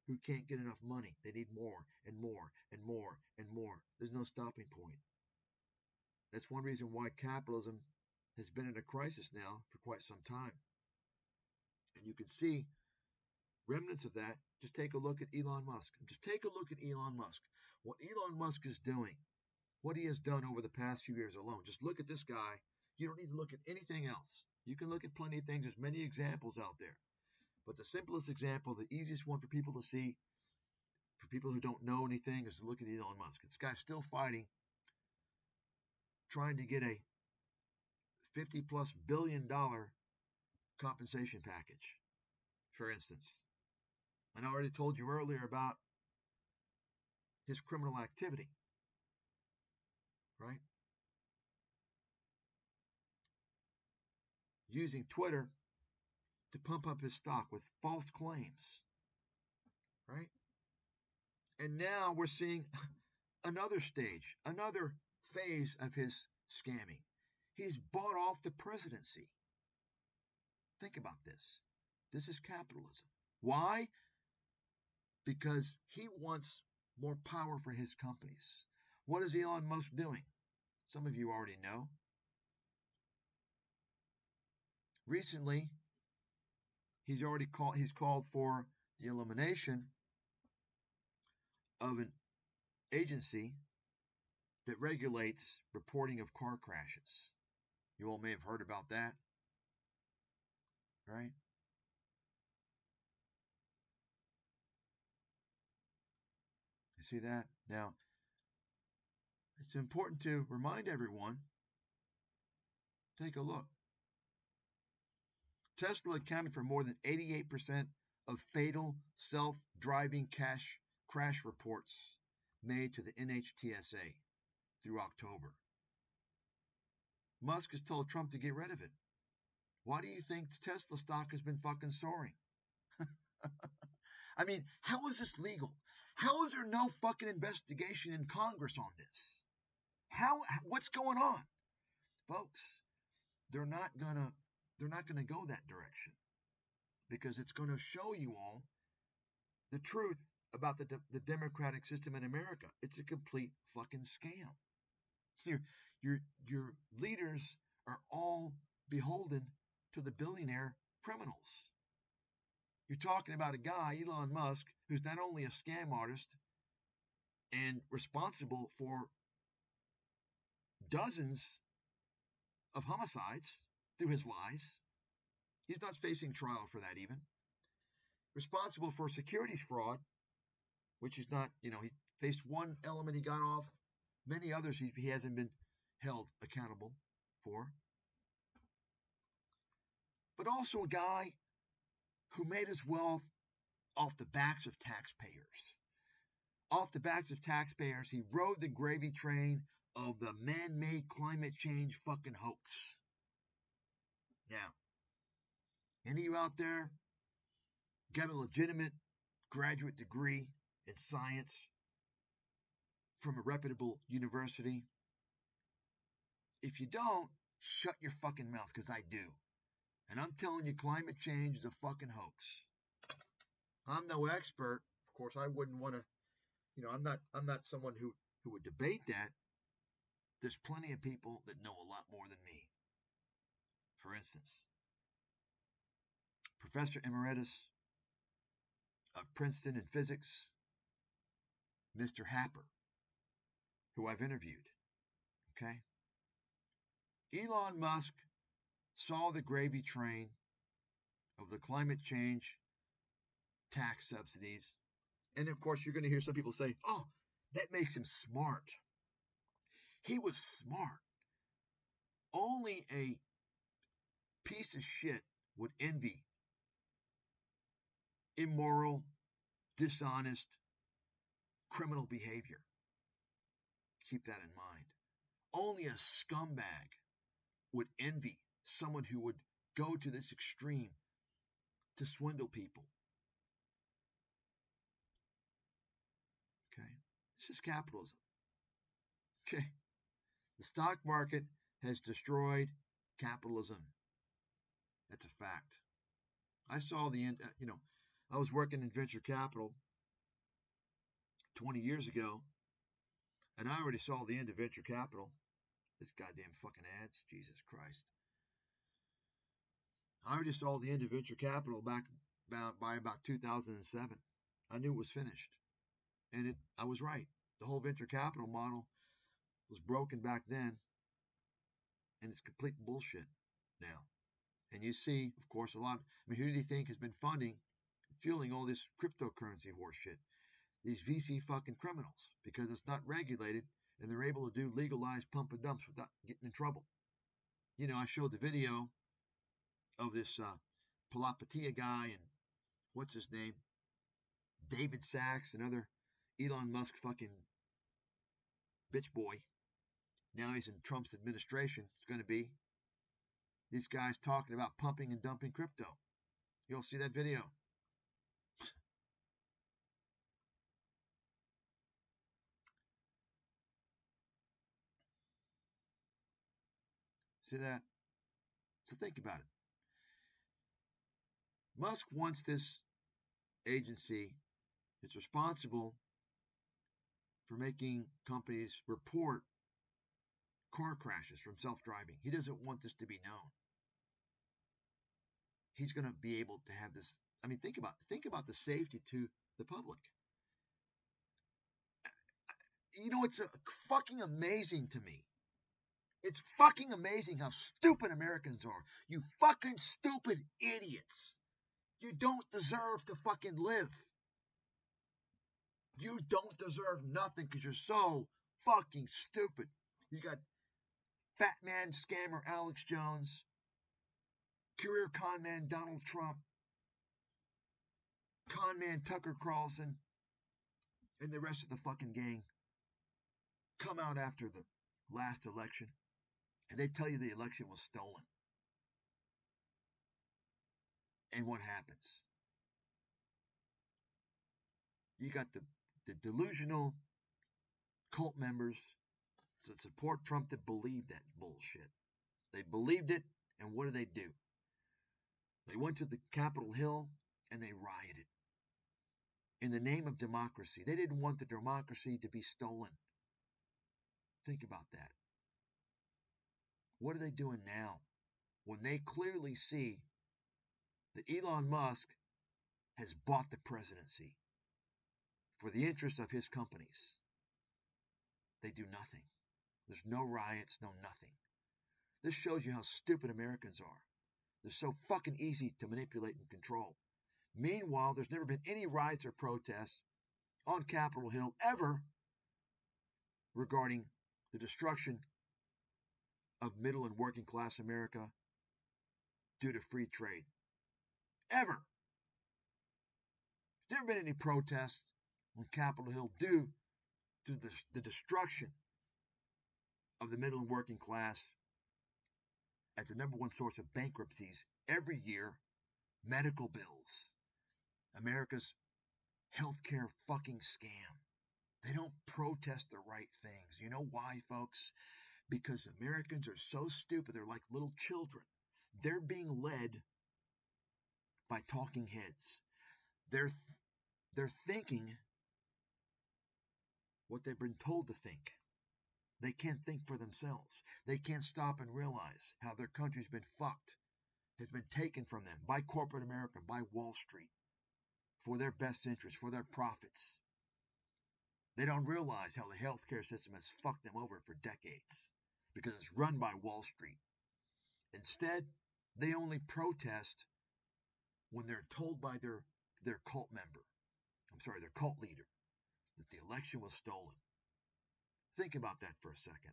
who can't get enough money. They need more and more and more and more. There's no stopping point. That's one reason why capitalism has been in a crisis now for quite some time. And you can see remnants of that. Just take a look at Elon Musk. What Elon Musk is doing, what he has done over the past few years alone. Just look at this guy. You don't need to look at anything else. You can look at plenty of things. There's many examples out there. But the simplest example, the easiest one for people to see, for people who don't know anything, is to look at Elon Musk. This guy's still fighting, trying to get a $50+ billion compensation package, for instance. And I already told you earlier about his criminal activity, right? Using Twitter to pump up his stock with false claims, right? And now we're seeing another stage, another phase of his scamming. He's bought off the presidency. Think about this. This is capitalism. Why? Because he wants more power for his companies. What is Elon Musk doing? Some of you already know. Recently, he's called for the elimination of an agency that regulates reporting of car crashes. You all may have heard about that, right? You see that? Now, it's important to remind everyone, take a look. Tesla accounted for more than 88% of fatal self-driving crash reports made to the NHTSA through October. Musk has told Trump to get rid of it. Why do you think Tesla stock has been fucking soaring? I mean, how is this legal? How is there no fucking investigation in Congress on this? What's going on? Folks, they're not gonna go that direction, because it's going to show you all the truth about the democratic system in America. It's a complete fucking scam. Your leaders are all beholden to the billionaire criminals. You're talking about a guy, Elon Musk, who's not only a scam artist and responsible for dozens of homicides through his lies. He's not facing trial for that even. Responsible for securities fraud, which is not, he faced one element, he got off. Many others he hasn't been held accountable for. But also a guy who made his wealth off the backs of taxpayers. Off the backs of taxpayers, he rode the gravy train of the man-made climate change fucking hoax. Now, any of you out there got a legitimate graduate degree in science from a reputable university? If you don't, shut your fucking mouth, because I do. And I'm telling you, climate change is a fucking hoax. I'm no expert. Of course, I wouldn't want to, I'm not someone who would debate that. There's plenty of people that know a lot more than me. For instance, Professor Emeritus of Princeton in physics, Mr. Happer, who I've interviewed. Okay? Elon Musk saw the gravy train of the climate change tax subsidies. And of course, you're going to hear some people say, oh, that makes him smart. He was smart. Only a piece of shit would envy immoral, dishonest, criminal behavior. Keep that in mind. Only a scumbag would envy someone who would go to this extreme to swindle people. Okay? This is capitalism. Okay? The stock market has destroyed capitalism. That's a fact. I saw the end, I was working in venture capital 20 years ago, and I already saw the end of venture capital. This goddamn fucking ads, Jesus Christ. I already saw the end of venture capital by about 2007. I knew it was finished. And I was right. The whole venture capital model was broken back then, and it's complete bullshit now. And you see, of course, who do you think has been fueling all this cryptocurrency horse shit? These VC fucking criminals, because it's not regulated, and they're able to do legalized pump and dumps without getting in trouble. I showed the video of this Palapatia guy and what's his name? David Sachs, another Elon Musk fucking bitch boy. Now he's in Trump's administration. It's going to be these guys talking about pumping and dumping crypto. You'll see that video. See that? So think about it. Musk wants this agency that's responsible for making companies report car crashes from self-driving. He doesn't want this to be known. He's going to be able to have this. I mean, think about the safety to the public. You know, it's fucking amazing to me. It's fucking amazing how stupid Americans are. You fucking stupid idiots. You don't deserve to fucking live. You don't deserve nothing because you're so fucking stupid. You got fat man scammer Alex Jones, career con man Donald Trump, con man Tucker Carlson, and the rest of the fucking gang come out after the last election and they tell you the election was stolen. And what happens? You got the delusional cult members that support Trump that believe that bullshit. They believed it, and what do? They went to the Capitol Hill and they rioted in the name of democracy. They didn't want the democracy to be stolen. Think about that. What are they doing now when they clearly see that Elon Musk has bought the presidency for the interest of his companies? They do nothing. There's no riots, no nothing. This shows you how stupid Americans are. They're so fucking easy to manipulate and control. Meanwhile, there's never been any riots or protests on Capitol Hill ever regarding the destruction of middle and working class America due to free trade. Ever. There's never been any protests on Capitol Hill due to the destruction of the middle and working class as the number one source of bankruptcies every year. Medical bills. America's healthcare fucking scam. They don't protest the right things. You know why, folks? Because Americans are so stupid. They're like little children. They're being led by talking heads. They're thinking what they've been told to think. They can't think for themselves. They can't stop and realize how their country's been fucked, has been taken from them by corporate America, by Wall Street, for their best interest, for their profits. They don't realize how the healthcare system has fucked them over for decades because it's run by Wall Street. Instead, they only protest when they're told by their cult leader, that the election was stolen. Think about that for a second.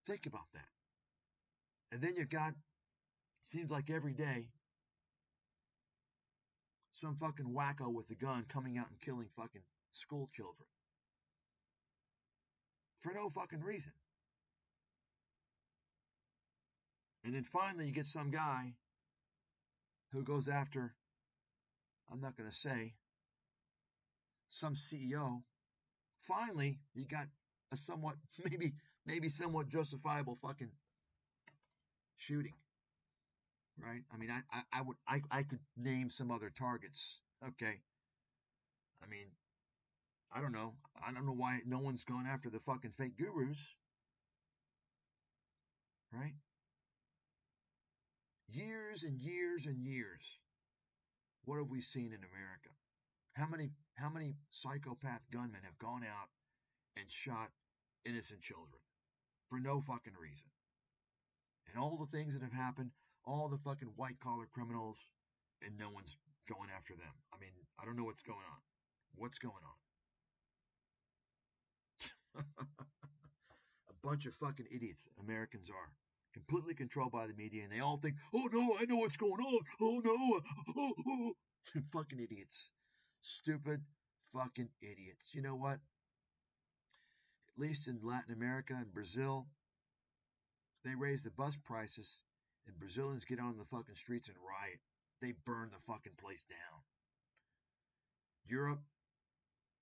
Think about that. And then you got, seems like every day, some fucking wacko with a gun coming out and killing fucking school children. For no fucking reason. And then finally you get some guy who goes after, I'm not going to say, some CEO. Finally, you got a somewhat, maybe somewhat justifiable fucking shooting. Right? I mean, I could name some other targets. Okay. I mean, I don't know. I don't know why no one's gone after the fucking fake gurus. Right? Years and years and years. What have we seen in America? How many psychopath gunmen have gone out and shot innocent children for no fucking reason? And all the things that have happened, all the fucking white-collar criminals, and no one's going after them. I mean, I don't know what's going on. What's going on? A bunch of fucking idiots Americans are. completely controlled by the media, and they all think, oh no, I know what's going on. Oh no, oh. Fucking idiots. Stupid fucking idiots. You know what? At least in Latin America and Brazil, they raise the bus prices, and Brazilians get on the fucking streets and riot. They burn the fucking place down. Europe,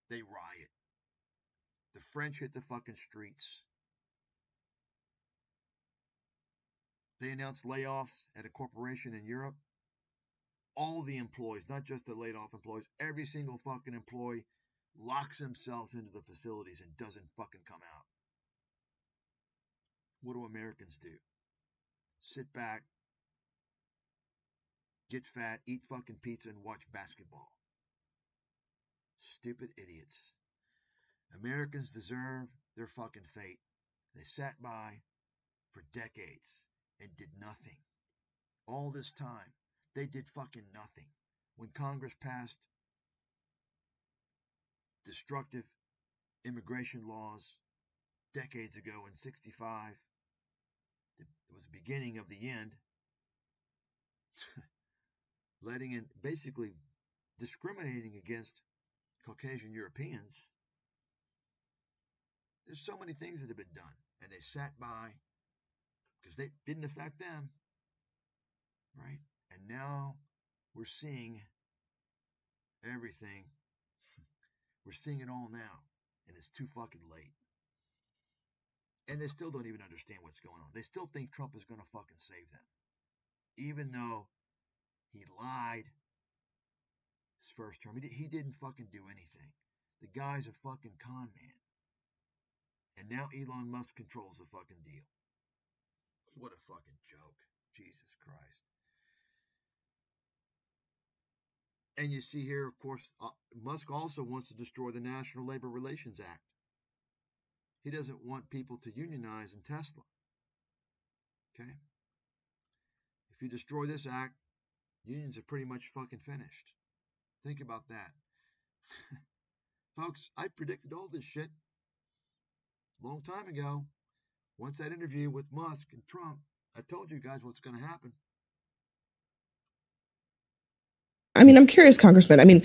they riot. The French hit the fucking streets. They announced layoffs at a corporation in Europe. All the employees, not just the laid off employees, every single fucking employee locks themselves into the facilities and doesn't fucking come out. What do Americans do? Sit back, get fat, eat fucking pizza, and watch basketball. Stupid idiots. Americans deserve their fucking fate. They sat by for decades and did nothing. All this time, they did fucking nothing. When Congress passed destructive immigration laws decades ago in 65, it was the beginning of the end. Letting in, basically discriminating against Caucasian Europeans. There's so many things that have been done, and they sat by because they didn't affect them, right? And now we're seeing everything. We're seeing it all now, and it's too fucking late. And they still don't even understand what's going on. They still think Trump is going to fucking save them, even though he lied his first term. He didn't fucking do anything. The guy's a fucking con man. And now Elon Musk controls the fucking deal. What a fucking joke. Jesus Christ. And you see here, of course, Musk also wants to destroy the National Labor Relations Act. He doesn't want people to unionize in Tesla. Okay? If you destroy this act, unions are pretty much fucking finished. Think about that. Folks, I predicted all this shit a long time ago. Once that interview with Musk and Trump, I told you guys what's going to happen. I mean, I'm curious, Congressman. I mean,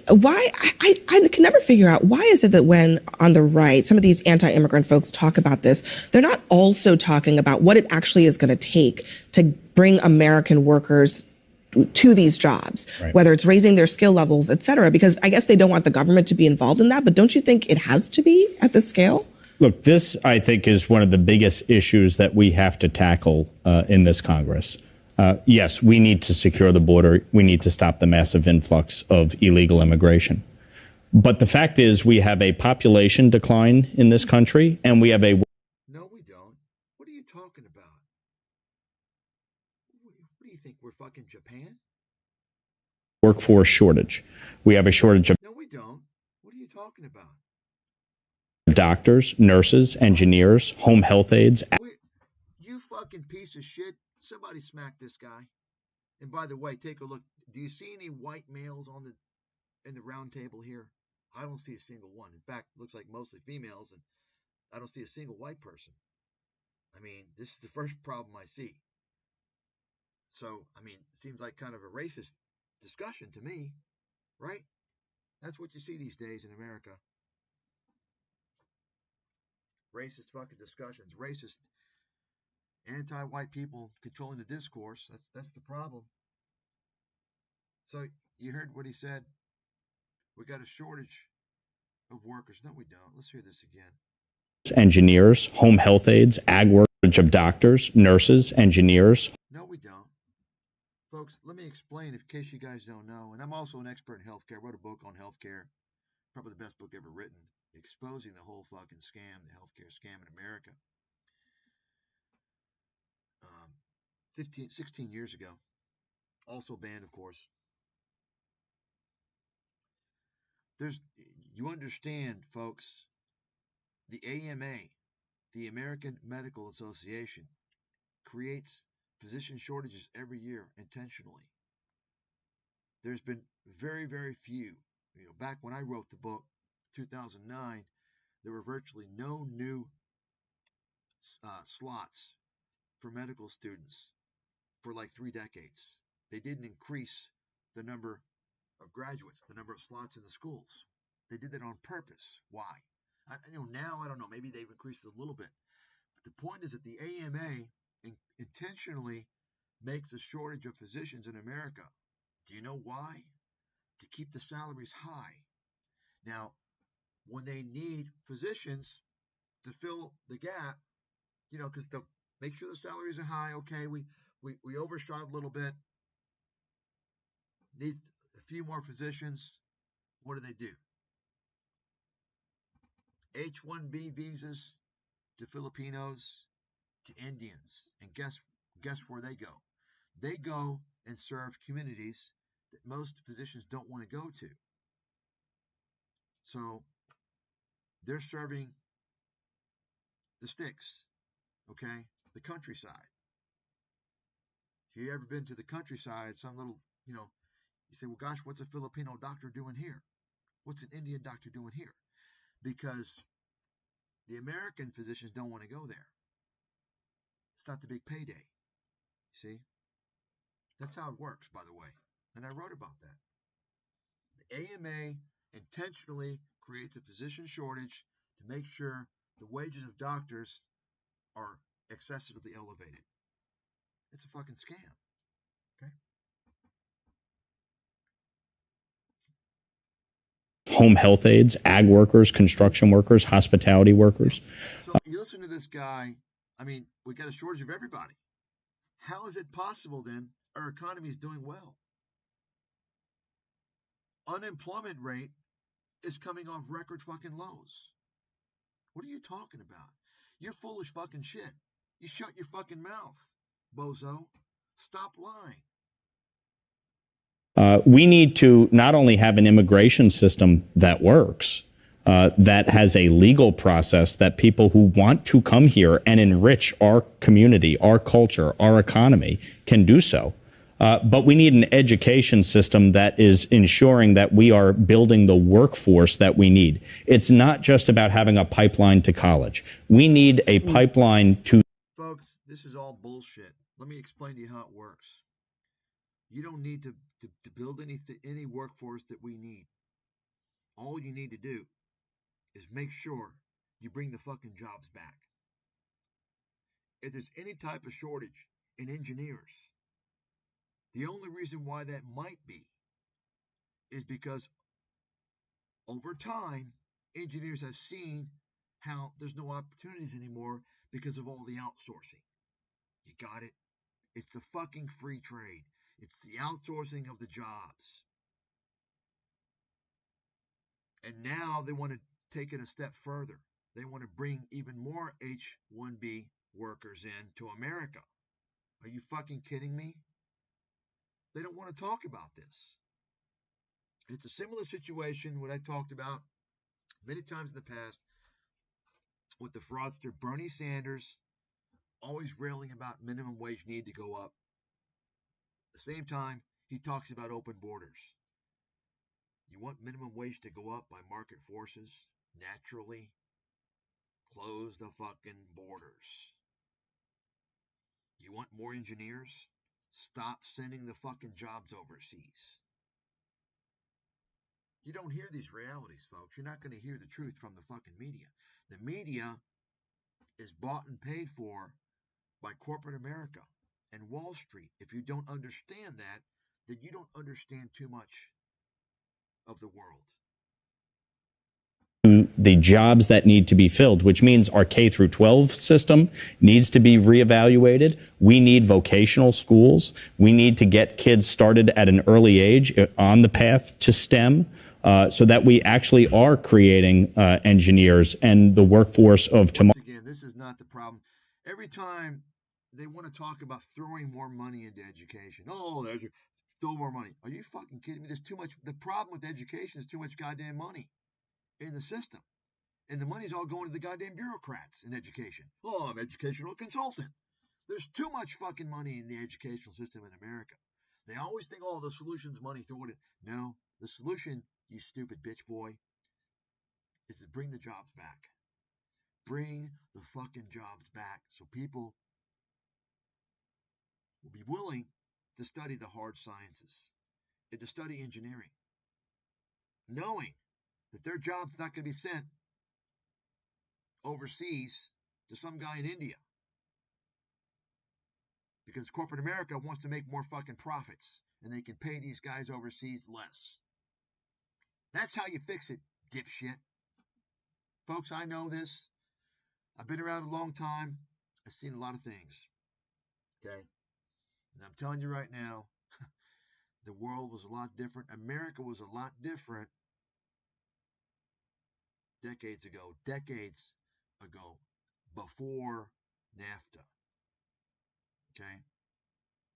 why? I can never figure out why is it that when on the right, some of these anti-immigrant folks talk about this, they're not also talking about what it actually is going to take to bring American workers to these jobs, right, whether it's raising their skill levels, et cetera, because I guess they don't want the government to be involved in that. But don't you think it has to be at this scale? Look, this, I think, is one of the biggest issues that we have to tackle in this Congress. Yes, we need to secure the border. We need to stop the massive influx of illegal immigration. But the fact is we have a population decline in this country, and we have a... No, we don't. What are you talking about? What do you think? We're fucking Japan? Workforce shortage. We have a shortage of... No, we don't. What are you talking about? Doctors, nurses, engineers, home health aides. You fucking piece of shit. Somebody smack this guy. And by the way, take a look. Do you see any white males in the round table here? I don't see a single one. In fact, it looks like mostly females, and I don't see a single white person. I mean, this is the first problem I see. So, I mean, it seems like kind of a racist discussion to me, right? That's what you see these days in America. Racist fucking discussions. Racist anti-white people controlling the discourse. That's the problem. So you heard what he said. We got a shortage of workers. No, we don't. Let's hear this again. Engineers, home health aides, ag workers, of doctors, nurses, engineers. No, we don't. Folks, let me explain in case you guys don't know. And I'm also an expert in healthcare. I wrote a book on healthcare. Probably the best book ever written. Exposing the whole fucking scam, the healthcare scam in America. 16 years ago. Also banned, of course. You understand, folks, the AMA, the American Medical Association, creates physician shortages every year intentionally. There's been very, very few. Back when I wrote the book, 2009, there were virtually no new slots for medical students for like 3 decades. They didn't increase the number of graduates, the number of slots in the schools. They did that on purpose. Why? Now I don't know. Maybe they've increased it a little bit. But the point is that the AMA intentionally makes a shortage of physicians in America. Do you know why? To keep the salaries high. Now, when they need physicians to fill the gap, because they'll make sure the salaries are high. Okay, we overshot a little bit. Need a few more physicians. What do? H-1B visas to Filipinos, to Indians. And guess where they go? They go and serve communities that most physicians don't want to go to. So they're serving the sticks, okay? The countryside. If you've ever been to the countryside, some little, you say, well, gosh, what's a Filipino doctor doing here? What's an Indian doctor doing here? Because the American physicians don't want to go there. It's not the big payday. See? That's how it works, by the way. And I wrote about that. The AMA intentionally creates a physician shortage to make sure the wages of doctors are excessively elevated. It's a fucking scam. Okay? Home health aides, ag workers, construction workers, hospitality workers. So you listen to this guy. We got a shortage of everybody. How is it possible then our economy is doing well? Unemployment rate is coming off record fucking lows. What are you talking about? You're foolish fucking shit. You shut your fucking mouth, bozo. Stop lying. We need to not only have an immigration system that works, that has a legal process that people who want to come here and enrich our community, our culture, our economy can do so. But we need an education system that is ensuring that we are building the workforce that we need. It's not just about having a pipeline to college. We need a pipeline to... Folks, this is all bullshit. Let me explain to you how it works. You don't need to build any workforce that we need. All you need to do is make sure you bring the fucking jobs back. If there's any type of shortage in engineers, the only reason why that might be is because over time, engineers have seen how there's no opportunities anymore because of all the outsourcing. You got it? It's the fucking free trade. It's the outsourcing of the jobs. And now they want to take it a step further. They want to bring even more H-1B workers in to America. Are you fucking kidding me? They don't want to talk about this. It's a similar situation what I talked about many times in the past with the fraudster Bernie Sanders, always railing about minimum wage need to go up. At the same time, he talks about open borders. You want minimum wage to go up by market forces? Naturally, close the fucking borders. You want more engineers? Stop sending the fucking jobs overseas. You don't hear these realities, folks. You're not going to hear the truth from the fucking media. The media is bought and paid for by corporate America and Wall Street. If you don't understand that, then you don't understand too much of the world. The jobs that need to be filled, which means our K through 12 system needs to be reevaluated. We need vocational schools. We need to get kids started at an early age on the path to STEM, so that we actually are creating engineers and the workforce of tomorrow. Once again, this is not the problem. Every time they want to talk about throwing more money into education. Oh, there's throw more money. Are you fucking kidding me? There's too much. The problem with education is too much goddamn money in the system. And the money's all going to the goddamn bureaucrats in education. Oh, I'm an educational consultant. There's too much fucking money in the educational system in America. They always think, oh, the solution's money, throw it in. No, the solution, you stupid bitch boy, is to bring the jobs back. Bring the fucking jobs back so people will be willing to study the hard sciences and to study engineering, knowing that their job's not going to be sent overseas to some guy in India because corporate America wants to make more fucking profits and they can pay these guys overseas less. That's how you fix it, dipshit. Folks, I know this. I've been around a long time. I've seen a lot of things. Okay? And I'm telling you right now, the world was a lot different. America was a lot different decades ago, before NAFTA. Okay?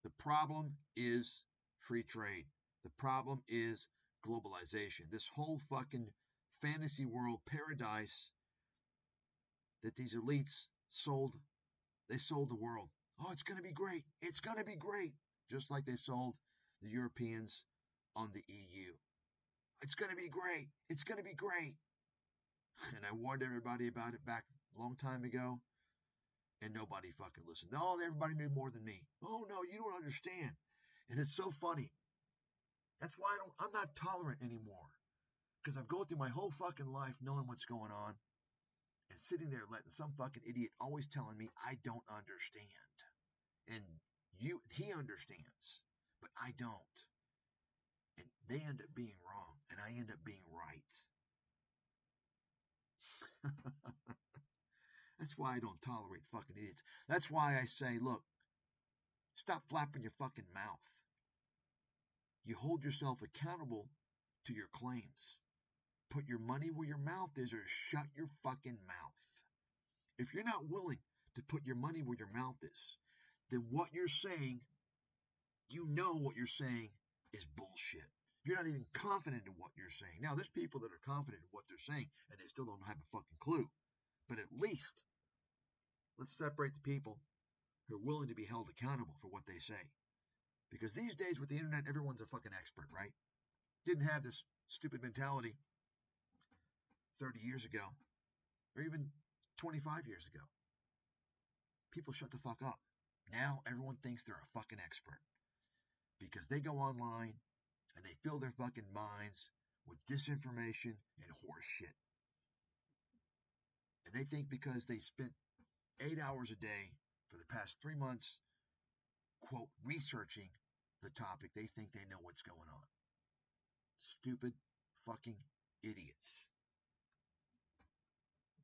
The problem is free trade. The problem is globalization. This whole fucking fantasy world paradise that these elites sold, they sold the world. Oh, it's going to be great. It's going to be great. Just like they sold the Europeans on the EU. It's going to be great. It's going to be great. And I warned everybody about it back a long time ago, and nobody fucking listened. No, everybody knew more than me. Oh, no, you don't understand. And it's so funny. That's why I'm not tolerant anymore. Because I've gone through my whole fucking life knowing what's going on and sitting there letting some fucking idiot always telling me I don't understand. And he understands, but I don't. And they end up being wrong, and I end up being right. That's why I don't tolerate fucking idiots. That's why I say, look, stop flapping your fucking mouth. You hold yourself accountable to your claims. Put your money where your mouth is or shut your fucking mouth. If you're not willing to put your money where your mouth is, then what you're saying, you know what you're saying is bullshit. You're not even confident in what you're saying. Now, there's people that are confident in what they're saying and they still don't have a fucking clue. But at least, let's separate the people who are willing to be held accountable for what they say. Because these days with the internet, everyone's a fucking expert, right? Didn't have this stupid mentality 30 years ago, or even 25 years ago. People shut the fuck up. Now everyone thinks they're a fucking expert because they go online and they fill their fucking minds with disinformation and horse shit. And they think because they spent 8 hours a day for the past 3 months, quote, researching the topic, they think they know what's going on. Stupid fucking idiots.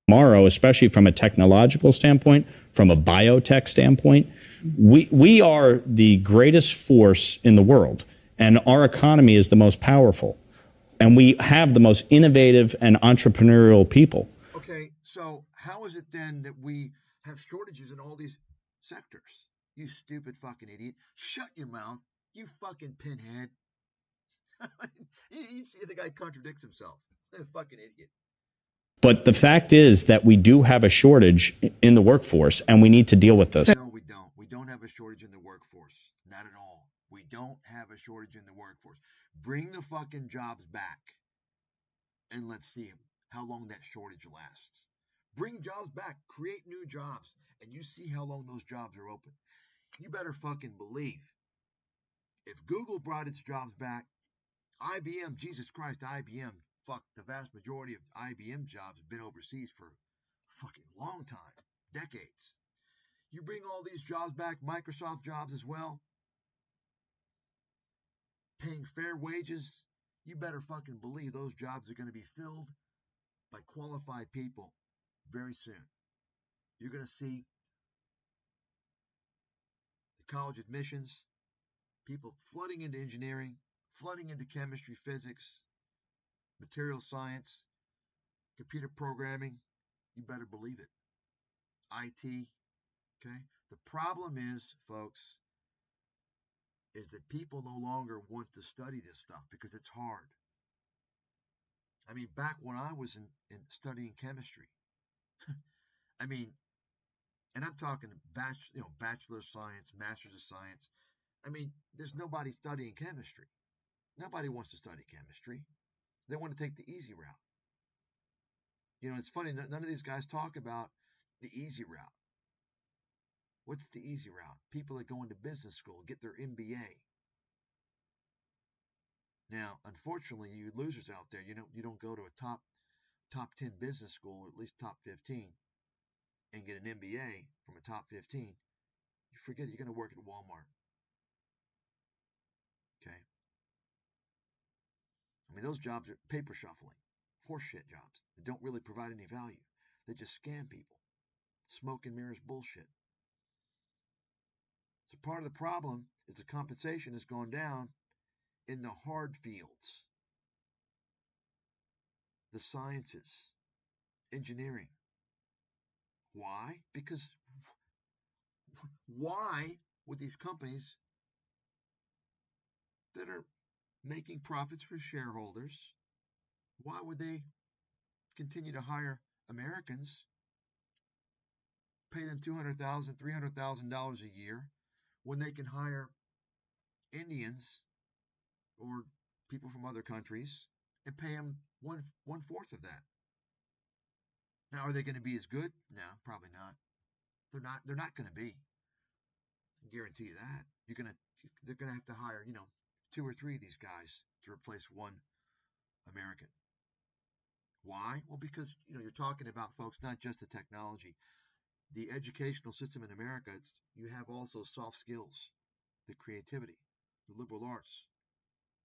Tomorrow, especially from a technological standpoint, from a biotech standpoint, we are the greatest force in the world, and our economy is the most powerful, and we have the most innovative and entrepreneurial people. Okay, so how is it then that we have shortages in all these sectors? You stupid fucking idiot. Shut your mouth, you fucking pinhead. You see the guy contradicts himself. Fucking idiot. But the fact is that we do have a shortage in the workforce, and we need to deal with this. No, we don't. We don't have a shortage in the workforce. Not at all. We don't have a shortage in the workforce. Bring the fucking jobs back, and let's see how long that shortage lasts. Bring jobs back. Create new jobs, and you see how long those jobs are open. You better fucking believe. If Google brought its jobs back, IBM, Jesus Christ, IBM, fuck, the vast majority of IBM jobs have been overseas for a fucking long time, decades. You bring all these jobs back, Microsoft jobs as well, paying fair wages, you better fucking believe those jobs are going to be filled by qualified people very soon. You're going to see the college admissions, people flooding into engineering, flooding into chemistry, physics, material science, computer programming. You better believe it. IT. Okay? The problem is, folks, is that people no longer want to study this stuff because it's hard. I mean, back when I was in studying chemistry, I mean, and I'm talking bachelor of science, master's of science. I mean, there's nobody studying chemistry. Nobody wants to study chemistry. They want to take the easy route. You know, it's funny, none of these guys talk about the easy route. What's the easy route? People that go into business school, get their MBA. Now, unfortunately, you losers out there, you don't go to a top 10 business school, or at least top 15, and get an MBA from a top 15. You forget you're going to work at Walmart. Okay? I mean, those jobs are paper shuffling, horseshit jobs that don't really provide any value. They just scam people. Smoke and mirrors bullshit. So part of the problem is the compensation has gone down in the hard fields, the sciences, engineering. Why? Because why would these companies that are making profits for shareholders, why would they continue to hire Americans, pay them $200,000, $300,000 a year, when they can hire Indians or people from other countries and pay them one-fourth of that? Now, are they going to be as good? No, probably not. They're not going to be. I can guarantee you that. They're going to have to hire, 2 or 3 of these guys to replace one American. Why? Well, because, you're talking about, folks, not just the technology. The educational system in America, you have also soft skills, the creativity, the liberal arts,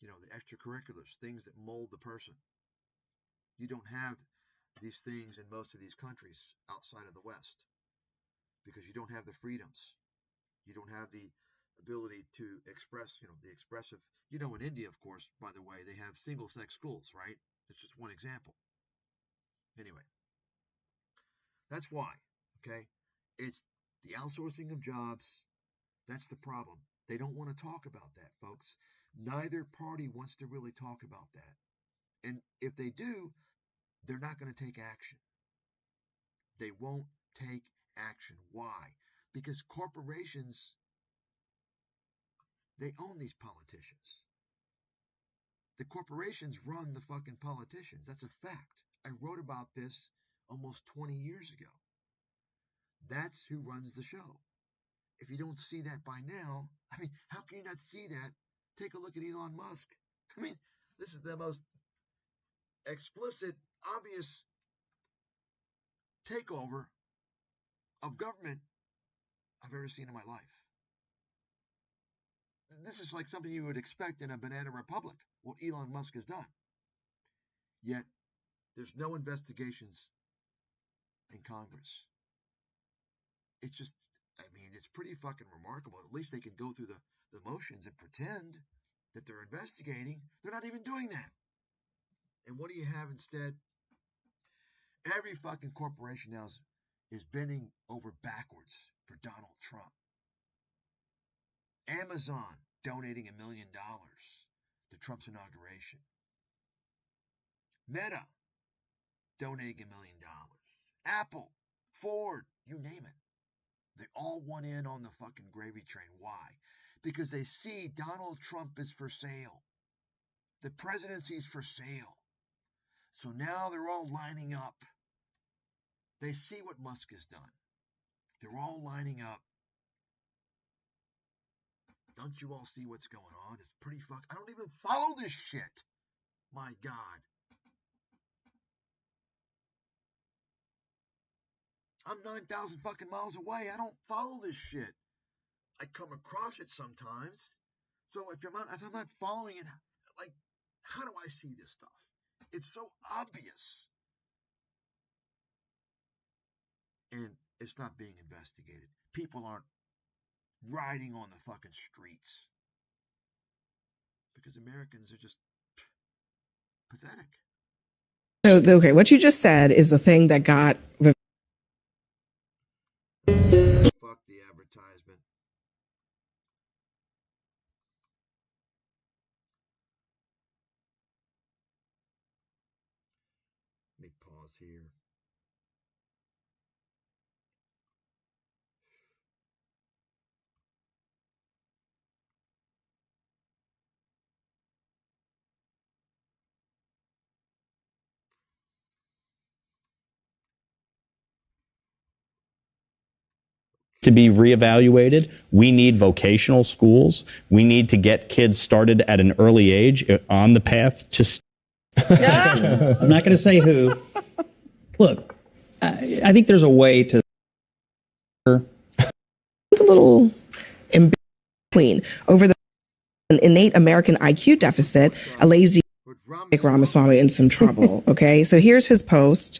the extracurriculars, things that mold the person. You don't have these things in most of these countries outside of the West because you don't have the freedoms. You don't have the ability to express, the expressive. In India, of course, by the way, they have single-sex schools, right? It's just one example. Anyway, that's why, okay? It's the outsourcing of jobs. That's the problem. They don't want to talk about that, folks. Neither party wants to really talk about that. And if they do, they're not going to take action. They won't take action. Why? Because corporations, they own these politicians. The corporations run the fucking politicians. That's a fact. I wrote about this almost 20 years ago. That's who runs the show. If you don't see that by now, how can you not see that? Take a look at Elon Musk. This is the most explicit, obvious takeover of government I've ever seen in my life. This is like something you would expect in a banana republic, what Elon Musk has done. Yet, there's no investigations in Congress. It's just, it's pretty fucking remarkable. At least they can go through the motions and pretend that they're investigating. They're not even doing that. And what do you have instead? Every fucking corporation now is bending over backwards for Donald Trump. Amazon donating $1 million to Trump's inauguration. Meta donating $1 million. Apple, Ford, you name it. They all want in on the fucking gravy train. Why? Because they see Donald Trump is for sale. The presidency is for sale. So now they're all lining up. They see what Musk has done. They're all lining up. Don't you all see what's going on? It's pretty I don't even follow this shit. My God. I'm 9,000 fucking miles away. I don't follow this shit. I come across it sometimes. So if I'm not following it, how do I see this stuff? It's so obvious. And it's not being investigated. People aren't riding on the fucking streets. Because Americans are just pathetic. So, okay, what you just said is the thing that got... Fuck the advertisement. Let me pause here. to be reevaluated. We need vocational schools. We need to get kids started at an early age on the path to. I'm not going to say who. Look, I think there's a way to. It's a little queen over an innate American IQ deficit, a lazy make Ramaswamy in some trouble. Okay, so here's his post.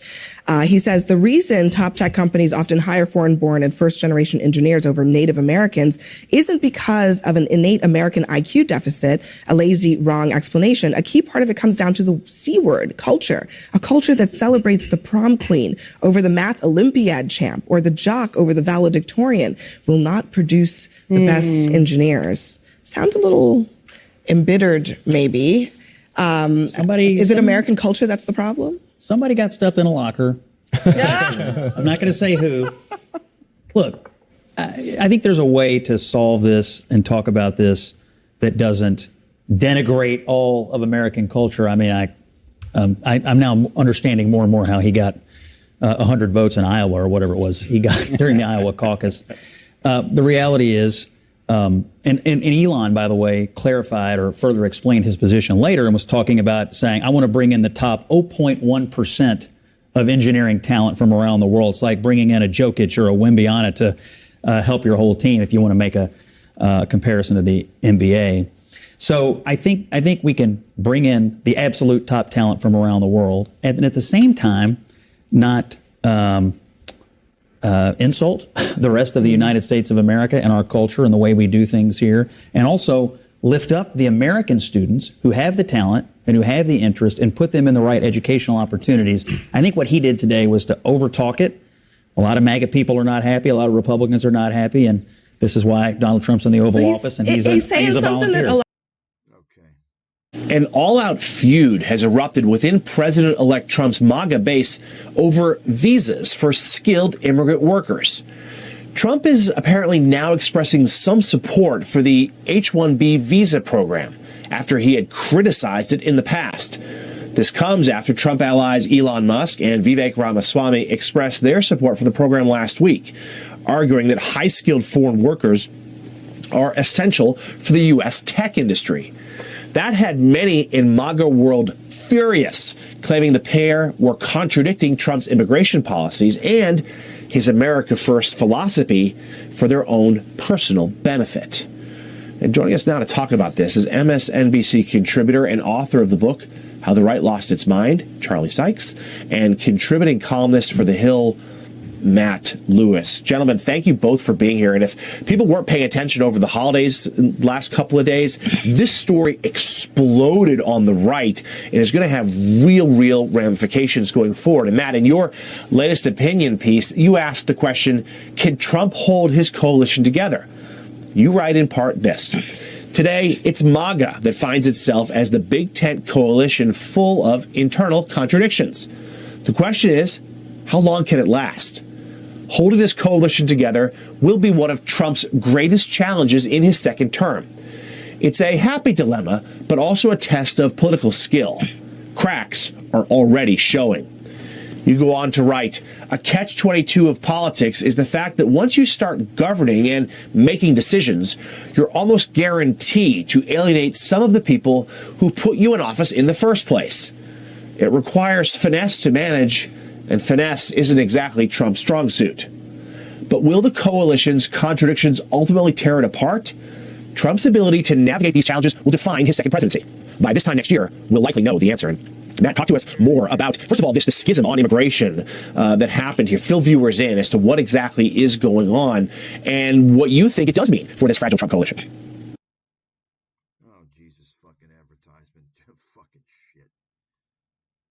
He says the reason top tech companies often hire foreign-born and first-generation engineers over Native Americans isn't because of an innate American IQ deficit, a lazy, wrong explanation. A key part of it comes down to the C word, culture, a culture that celebrates the prom queen over the math Olympiad champ or the jock over the valedictorian will not produce the best engineers. Sounds a little embittered, maybe. Is it American culture that's the problem? Somebody got stuffed in a locker. I'm not going to say who. Look, I think there's a way to solve this and talk about this that doesn't denigrate all of American culture. I mean, I'm now understanding more and more how he got 100 votes in Iowa or whatever it was he got during the Iowa caucus. The reality is, and Elon, by the way, clarified or further explained his position later and was talking about saying, I want to bring in the top 0.1% of engineering talent from around the world. It's like bringing in a Jokic or a Wembyana to help your whole team if you want to make a comparison to the NBA. So I think we can bring in the absolute top talent from around the world and at the same time not insult the rest of the United States of America and our culture and the way we do things here, and also lift up the American students who have the talent and who have the interest and put them in the right educational opportunities. I think what he did today was to overtalk it. A lot of MAGA people are not happy. A lot of Republicans are not happy, and this is why Donald Trump's in the Oval Office, and he's a volunteer. An all-out feud has erupted within President-elect Trump's MAGA base over visas for skilled immigrant workers. Trump is apparently now expressing some support for the H-1B visa program after he had criticized it in the past. This comes after Trump allies Elon Musk and Vivek Ramaswamy expressed their support for the program last week, arguing that high-skilled foreign workers are essential for the U.S. tech industry. That had many in MAGA world furious, claiming the pair were contradicting Trump's immigration policies and his America First philosophy for their own personal benefit. And joining us now to talk about this is MSNBC contributor and author of the book, How the Right Lost Its Mind, Charlie Sykes, and contributing columnist for The Hill, Matt Lewis. Gentlemen, thank you both for being here. And if people weren't paying attention over the holidays last couple of days, this story exploded on the right and is going to have real ramifications going forward. And Matt, in your latest opinion piece, you asked the question, can Trump hold his coalition together? You write in part this. Today, it's MAGA that finds itself as the big tent coalition full of internal contradictions. The question is, how long can it last? Holding this coalition together will be one of Trump's greatest challenges in his second term. It's a happy dilemma, but also a test of political skill. Cracks are already showing. You go on to write, a catch-22 of politics is the fact that once you start governing and making decisions, you're almost guaranteed to alienate some of the people who put you in office in the first place. It requires finesse to manage, and finesse isn't exactly Trump's strong suit. But will the coalition's contradictions ultimately tear it apart? Trump's ability to navigate these challenges will define his second presidency. By this time next year, we'll likely know the answer. And Matt, talk to us more about, first of all, this schism on immigration that happened here. Fill viewers in as to what exactly is going on and what you think it does mean for this fragile Trump coalition. Oh, Jesus, fucking advertisement. Fucking shit.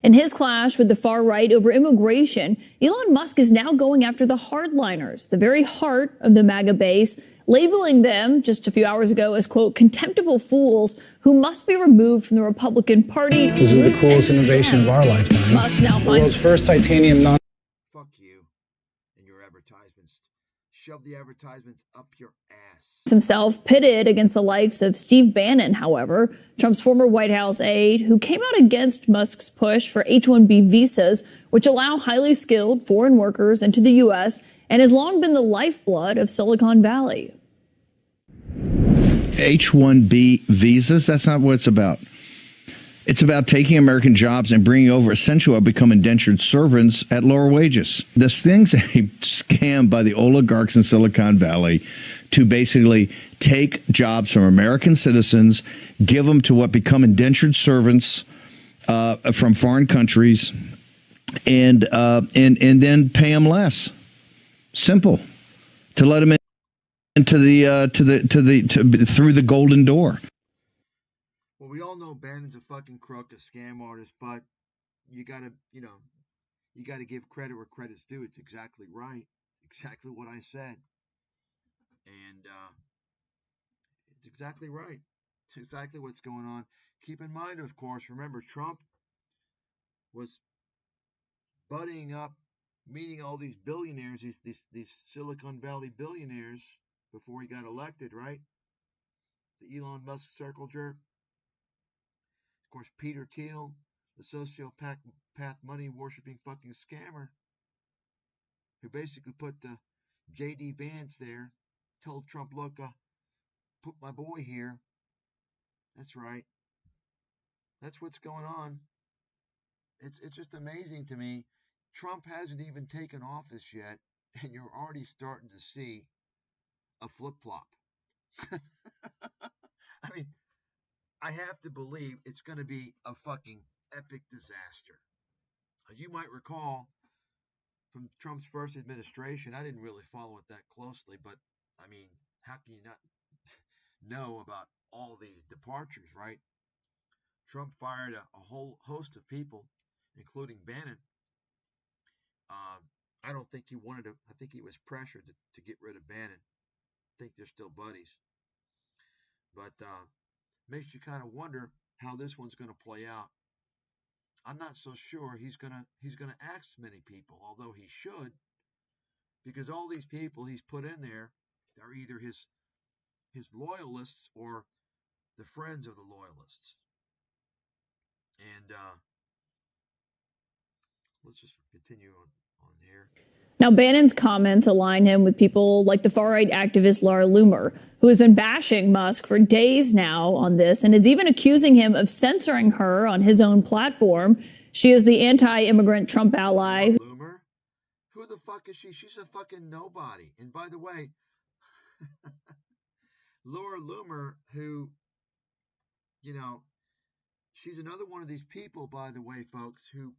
In his clash with the far right over immigration, Elon Musk is now going after the hardliners, the very heart of the MAGA base, labeling them just a few hours ago as, quote, contemptible fools who must be removed from the Republican Party. This is the coolest innovation of our lifetime. Musk now the world's first titanium non. Fuck you and your advertisements. Shove the advertisements up your ass. Himself pitted against the likes of Steve Bannon, however, Trump's former White House aide, who came out against Musk's push for H-1B visas, which allow highly skilled foreign workers into the U.S. and has long been the lifeblood of Silicon Valley. H-1B visas, that's not what it's about. It's about taking American jobs and bringing over essentially what become indentured servants at lower wages. This thing's a scam by the oligarchs in Silicon Valley to basically take jobs from American citizens, give them to what become indentured servants from foreign countries, and then pay them less. Simple. To let them into through the golden door. Well, we all know Bannon's a fucking crook, a scam artist, but you gotta give credit where credit's due. It's exactly right. Exactly what I said. And it's exactly right. It's exactly what's going on. Keep in mind, of course, remember, Trump was buddying up, meeting all these billionaires, these Silicon Valley billionaires before he got elected, right? The Elon Musk circle jerk. Of course, Peter Thiel, the sociopath money worshipping fucking scammer, who basically put the J.D. Vance there, told Trump, look, put my boy here. That's right. That's what's going on. It's just amazing to me. Trump hasn't even taken office yet, and you're already starting to see a flip-flop. I mean, I have to believe it's going to be a fucking epic disaster. You might recall from Trump's first administration, I didn't really follow it that closely, but I mean, how can you not know about all the departures, right? Trump fired a whole host of people, including Bannon. I don't think he wanted to. I think he was pressured to get rid of Bannon. I think they're still buddies, but makes you kind of wonder how this one's going to play out. I'm not so sure he's gonna axe many people, although he should, because all these people he's put in there are either his loyalists or the friends of the loyalists. And let's just continue on here. Now, Bannon's comments align him with people like the far-right activist Laura Loomer, who has been bashing Musk for days now on this and is even accusing him of censoring her on his own platform. She is the anti-immigrant Trump ally. Loomer? Who the fuck is she? She's a fucking nobody. And by the way, Laura Loomer, who, she's another one of these people, by the way, folks, who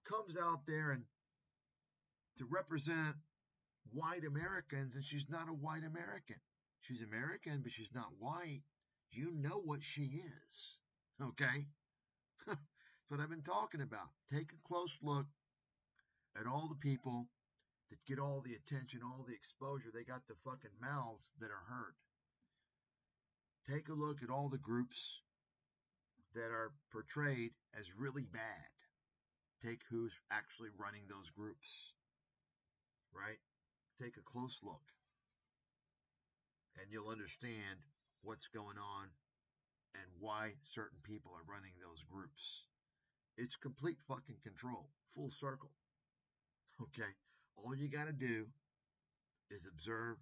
comes out there and to represent white Americans, and she's not a white American. She's American, but she's not white. You know what she is, okay? That's what I've been talking about. Take a close look at all the people that get all the attention, all the exposure. They got the fucking mouths that are heard. Take a look at all the groups that are portrayed as really bad. Take who's actually running those groups, right? Take a close look, and you'll understand what's going on and why certain people are running those groups. It's complete fucking control, full circle. Okay, all you got to do is observe,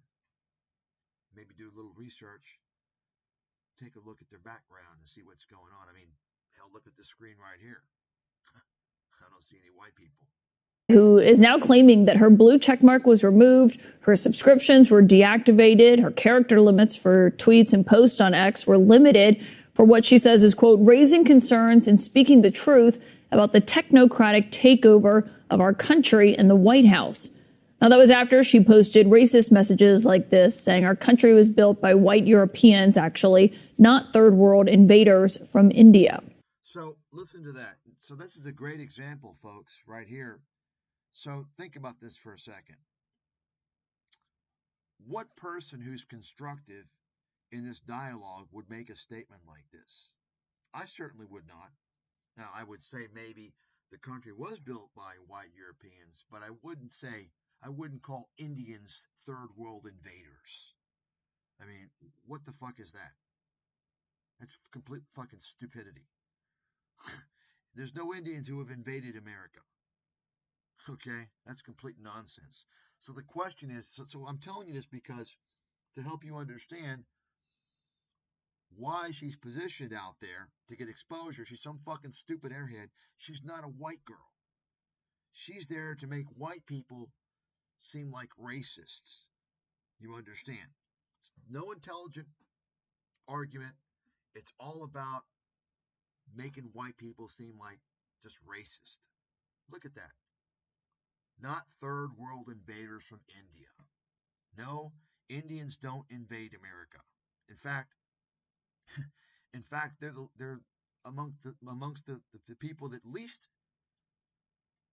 maybe do a little research, take a look at their background and see what's going on. I mean, hell, look at the screen right here. I don't see any white people. Who is now claiming that her blue checkmark was removed, her subscriptions were deactivated, her character limits for tweets and posts on X were limited for what she says is, quote, raising concerns and speaking the truth about the technocratic takeover of our country in the White House. Now, that was after she posted racist messages like this, saying our country was built by white Europeans, actually, not third world invaders from India. So listen to that. So this is a great example, folks, right here. So think about this for a second. What person who's constructive in this dialogue would make a statement like this? I certainly would not. Now, I would say maybe the country was built by white Europeans, but I wouldn't call Indians third world invaders. I mean, what the fuck is that? That's complete fucking stupidity. There's no Indians who have invaded America. Okay? That's complete nonsense. So the question is, so I'm telling you this because to help you understand why she's positioned out there to get exposure. She's some fucking stupid airhead. She's not a white girl. She's there to make white people seem like racists. You understand? It's no intelligent argument. It's all about making white people seem like just racist. Look at that. Not third world invaders from India. No, Indians don't invade America. In fact, they're amongst the people that least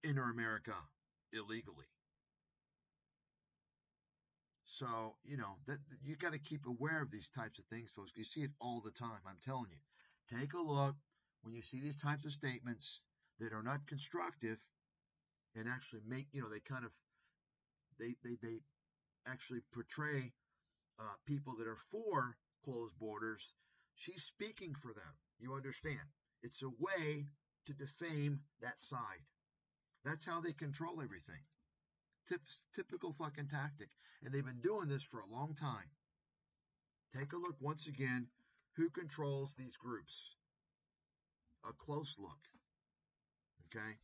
enter America illegally. So, that you got to keep aware of these types of things, folks. You see it all the time. I'm telling you. Take a look when you see these types of statements that are not constructive and actually make, they actually portray people that are for closed borders. She's speaking for them. You understand? It's a way to defame that side. That's how they control everything. Typical fucking tactic. And they've been doing this for a long time. Take a look once again. Who controls these groups? A close look. Okay?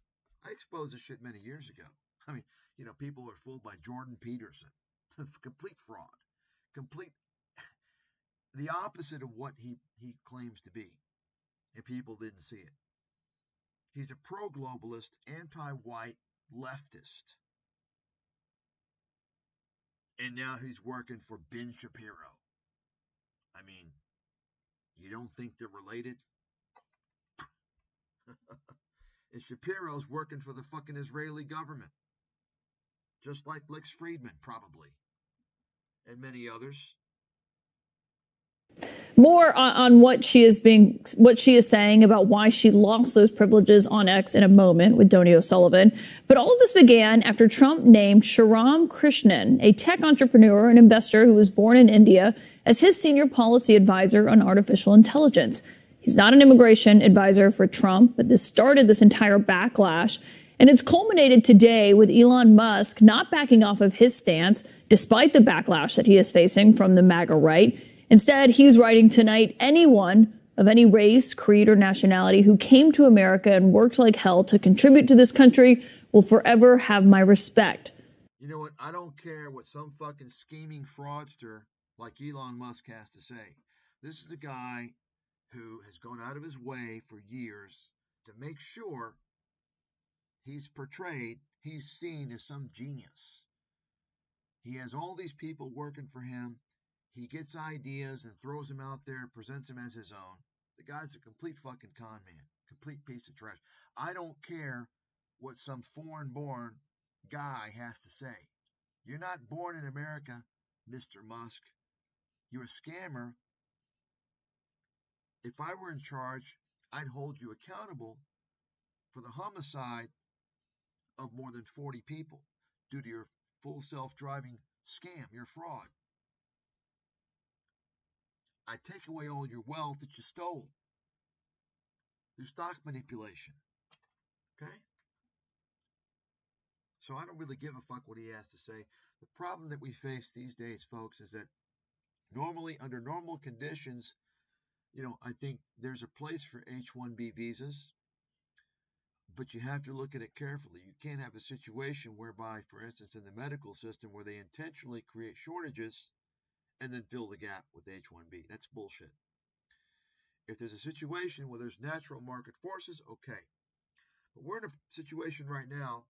I exposed this shit many years ago. I mean, people are fooled by Jordan Peterson. Complete fraud. Complete the opposite of what he claims to be. And people didn't see it. He's a pro-globalist, anti-white leftist. And now he's working for Ben Shapiro. I mean, you don't think they're related? And Shapiro's working for the fucking Israeli government. Just like Lex Friedman, probably. And many others. More on what she is saying about why she lost those privileges on X in a moment with Donny O'Sullivan. But all of this began after Trump named Shriram Krishnan, a tech entrepreneur and investor who was born in India, as his senior policy advisor on artificial intelligence. He's not an immigration advisor for Trump, but this started this entire backlash. And it's culminated today with Elon Musk not backing off of his stance, despite the backlash that he is facing from the MAGA right. Instead, he's writing tonight, anyone of any race, creed, or nationality who came to America and worked like hell to contribute to this country will forever have my respect. You know what? I don't care what some fucking scheming fraudster like Elon Musk has to say. This is a guy who has gone out of his way for years to make sure he's seen as some genius. He has all these people working for him. He gets ideas and throws them out there, presents them as his own. The guy's a complete fucking con man, complete piece of trash. I don't care what some foreign-born guy has to say. You're not born in America, Mr. Musk. You're a scammer. If I were in charge, I'd hold you accountable for the homicide of more than 40 people due to your full self-driving scam, your fraud. I take away all your wealth that you stole through stock manipulation. Okay? So I don't really give a fuck what he has to say. The problem that we face these days, folks, is that normally, under normal conditions, I think there's a place for H-1B visas, but you have to look at it carefully. You can't have a situation whereby, for instance, in the medical system, where they intentionally create shortages and then fill the gap with H-1B. That's bullshit. If there's a situation where there's natural market forces, okay. But we're in a situation right now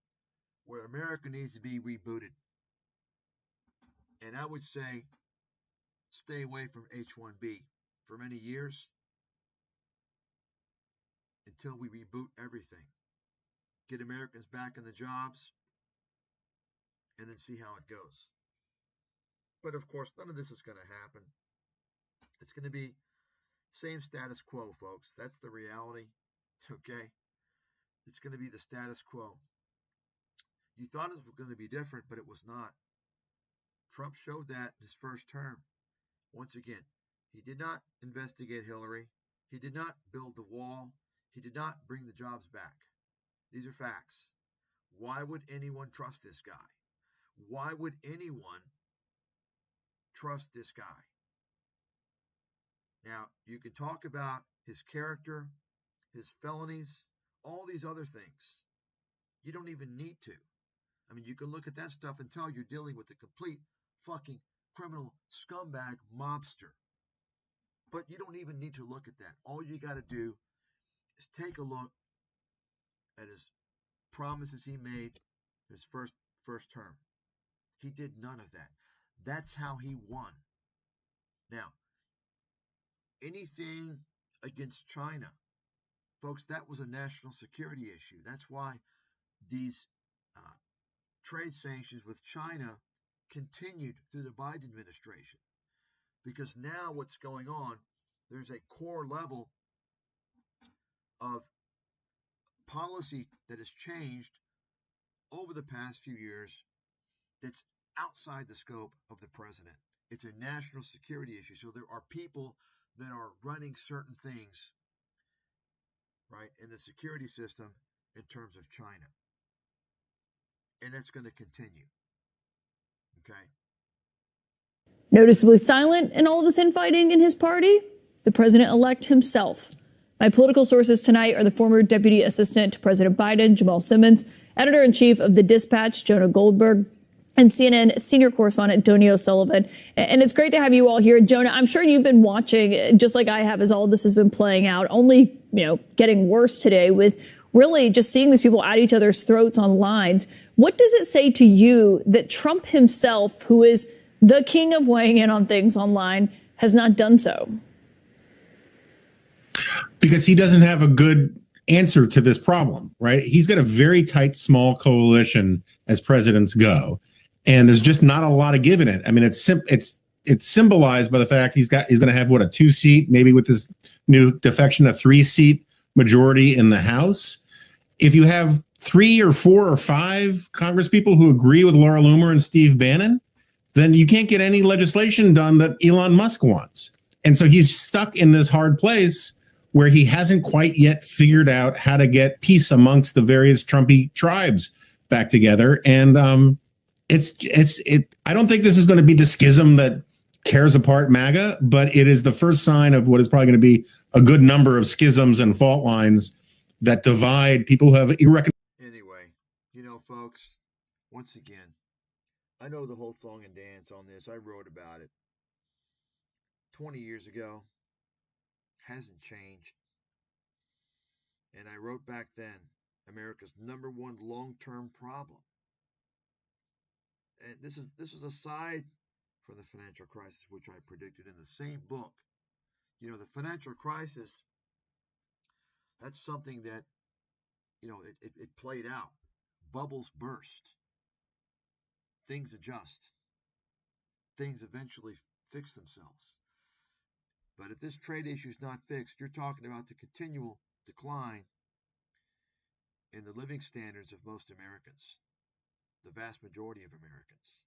where America needs to be rebooted. And I would say stay away from H-1B for many years until we reboot everything. Get Americans back in the jobs and then see how it goes. But of course, none of this is going to happen. It's going to be same status quo, folks. That's the reality. Okay? It's going to be the status quo. You thought it was going to be different, but it was not. Trump showed that in his first term. Once again, he did not investigate Hillary. He did not build the wall. He did not bring the jobs back. These are facts. Why would anyone trust this guy? Why would anyone trust this guy? Now, you can talk about his character, his felonies, all these other things. You don't even need to. I mean, you can look at that stuff and tell you're dealing with a complete fucking criminal scumbag mobster. But you don't even need to look at that. All you got to do is take a look at his promises he made his first term. He did none of that. That's how he won. Now, anything against China, folks, that was a national security issue. That's why these trade sanctions with China continued through the Biden administration. Because now what's going on, there's a core level of policy that has changed over the past few years that's outside the scope of the president. It's a national security issue. So there are people that are running certain things, right, in the security system in terms of China. And that's going to continue. Okay? Noticeably silent in all of this infighting in his party, the president-elect himself. My political sources tonight are the former deputy assistant to President Biden, Jamal Simmons, editor-in-chief of The Dispatch, Jonah Goldberg, and CNN senior correspondent Donnie O'Sullivan. And it's great to have you all here. Jonah, I'm sure you've been watching, just like I have, as all this has been playing out, only, getting worse today with really just seeing these people at each other's throats on lines. What does it say to you that Trump himself, who is the king of weighing in on things online, has not done so? Because he doesn't have a good answer to this problem, right? He's got a very tight, small coalition as presidents go, and there's just not a lot of give in it. I mean, it's symbolized by the fact he's going to have a 2-seat, maybe with this new defection, a 3-seat majority in the House. If you have 3 or 4 or 5 congresspeople who agree with Laura Loomer and Steve Bannon, then you can't get any legislation done that Elon Musk wants. And so he's stuck in this hard place where he hasn't quite yet figured out how to get peace amongst the various Trumpy tribes back together. And I don't think this is going to be the schism that tears apart MAGA, but it is the first sign of what is probably going to be a good number of schisms and fault lines that divide people who have Anyway, folks, once again, I know the whole song and dance on this. I wrote about it 20 years ago. Hasn't changed. And I wrote back then, America's #1 long-term problem. And this was aside from the financial crisis, which I predicted in the same book. The financial crisis, that's something that, it played out. Bubbles burst. Things adjust. Things eventually fix themselves. But if this trade issue is not fixed, you're talking about the continual decline in the living standards of most Americans, the vast majority of Americans.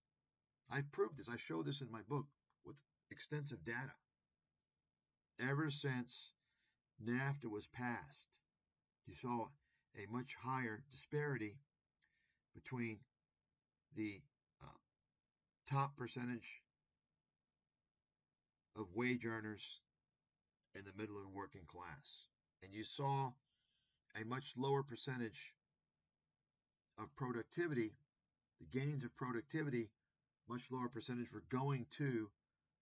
I proved this. I show this in my book with extensive data. Ever since NAFTA was passed, you saw a much higher disparity between the top percentage of wage earners and the middle and working class. And you saw a much lower percentage of productivity, the gains of productivity, much lower percentage were going to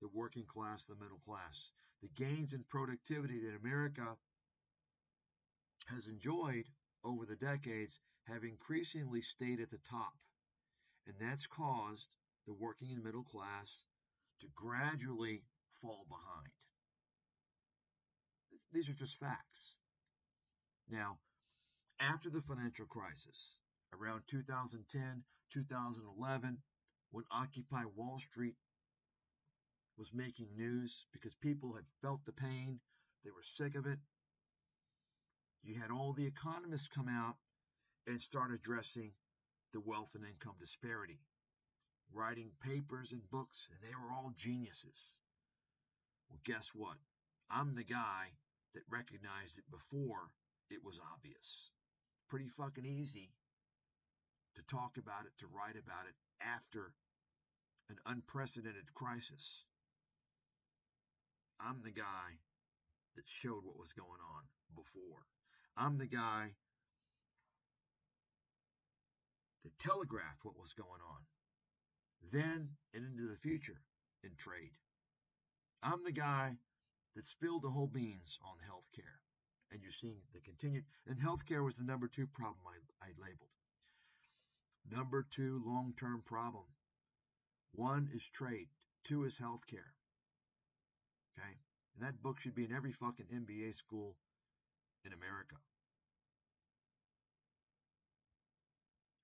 the working class, the middle class. The gains in productivity that America has enjoyed over the decades have increasingly stayed at the top. And that's caused the working and middle class to gradually fall behind. These are just facts. Now, after the financial crisis, around 2010, 2011, when Occupy Wall Street was making news because people had felt the pain, they were sick of it, you had all the economists come out and start addressing the wealth and income disparity, writing papers and books, and they were all geniuses. Well, guess what? I'm the guy that recognized it before it was obvious. Pretty fucking easy to talk about it, to write about it, after an unprecedented crisis. I'm the guy that showed what was going on before. I'm the guy that telegraphed what was going on then and into the future in trade. I'm the guy that spilled the whole beans on healthcare. And you're seeing the continued, and healthcare was the number 2 problem I labeled. Number 2 long-term problem. 1 is trade. 2 is healthcare. Okay? And that book should be in every fucking MBA school in America.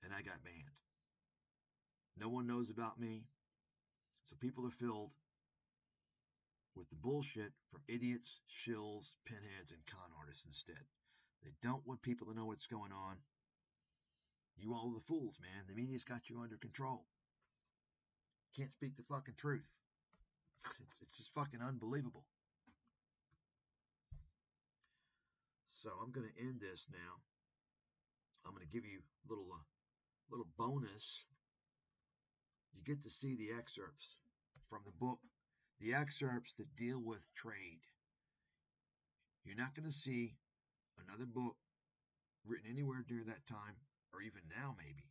And I got banned. No one knows about me. So people are filled with the bullshit from idiots, shills, pinheads, and con artists instead. They don't want people to know what's going on. You all are the fools, man. The media's got you under control. Can't speak the fucking truth. It's just fucking unbelievable. So I'm going to end this now. I'm going to give you a little bonus. You get to see the excerpts from the book, the excerpts that deal with trade. You're not going to see another book written anywhere during that time, or even now maybe,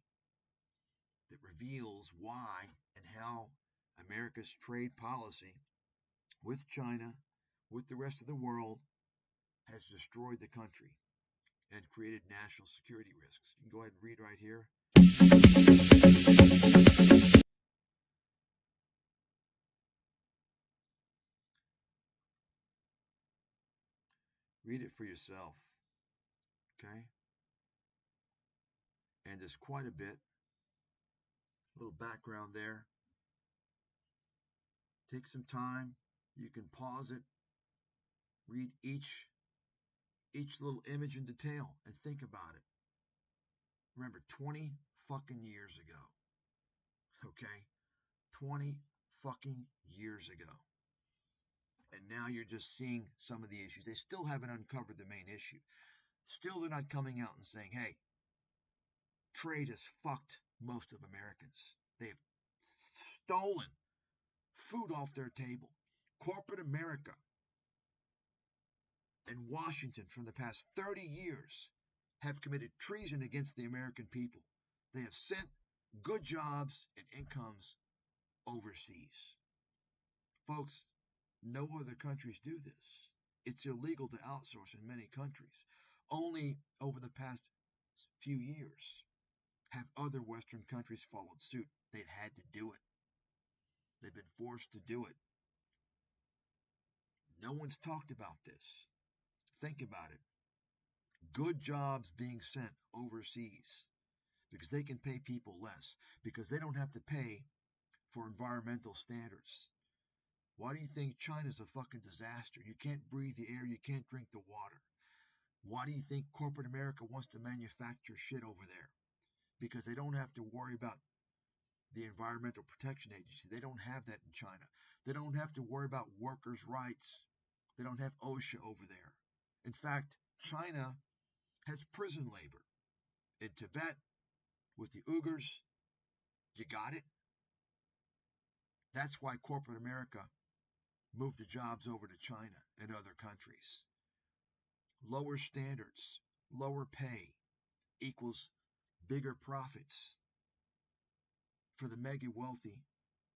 that reveals why and how America's trade policy with China, with the rest of the world, has destroyed the country and created national security risks. You can go ahead and read right here. Read it for yourself, okay? And there's quite a bit, a little background there. Take some time. You can pause it, read each little image in detail, and think about it. Remember, 20 fucking years ago, okay? 20 fucking years ago. And now you're just seeing some of the issues. They still haven't uncovered the main issue. Still, they're not coming out and saying, hey, trade has fucked most of Americans. They've stolen food off their table. Corporate America and Washington from the past 30 years have committed treason against the American people. They have sent good jobs and incomes overseas. Folks, no other countries do this. It's illegal to outsource in many countries. Only over the past few years have other Western countries followed suit. They've had to do it. They've been forced to do it. No one's talked about this. Think about it. Good jobs being sent overseas because they can pay people less, because they don't have to pay for environmental standards. Why do you think China's a fucking disaster? You can't breathe the air, you can't drink the water. Why do you think corporate America wants to manufacture shit over there? Because they don't have to worry about the Environmental Protection Agency. They don't have that in China. They don't have to worry about workers' rights. They don't have OSHA over there. In fact, China has prison labor. In Tibet, with the Uyghurs, you got it? That's why corporate America moved the jobs over to China and other countries. Lower standards, lower pay equals bigger profits for the mega wealthy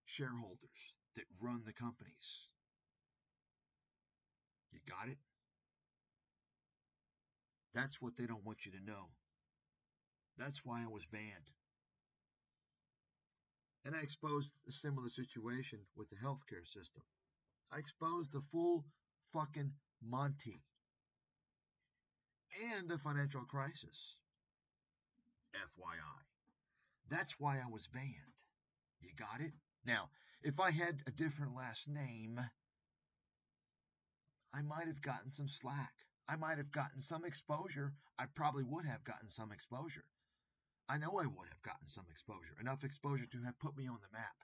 shareholders that run the companies. You got it? That's what they don't want you to know. That's why I was banned. And I exposed a similar situation with the healthcare system. I exposed the full fucking Monty and the financial crisis. FYI. That's why I was banned. You got it? Now, if I had a different last name, I might have gotten some slack. I might have gotten some exposure. I probably would have gotten some exposure. I know I would have gotten some exposure, enough exposure to have put me on the map.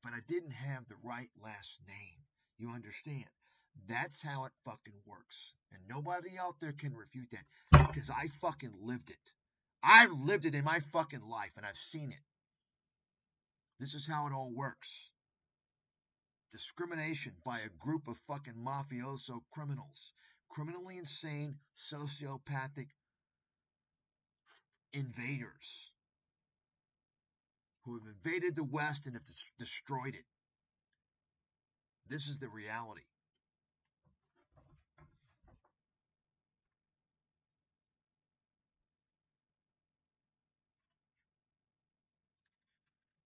But I didn't have the right last name. You understand? That's how it fucking works. And nobody out there can refute that, because I fucking lived it. I lived it in my fucking life, and I've seen it. This is how it all works. Discrimination by a group of fucking mafioso criminals, criminally insane, sociopathic invaders who have invaded the West and have destroyed it. This is the reality.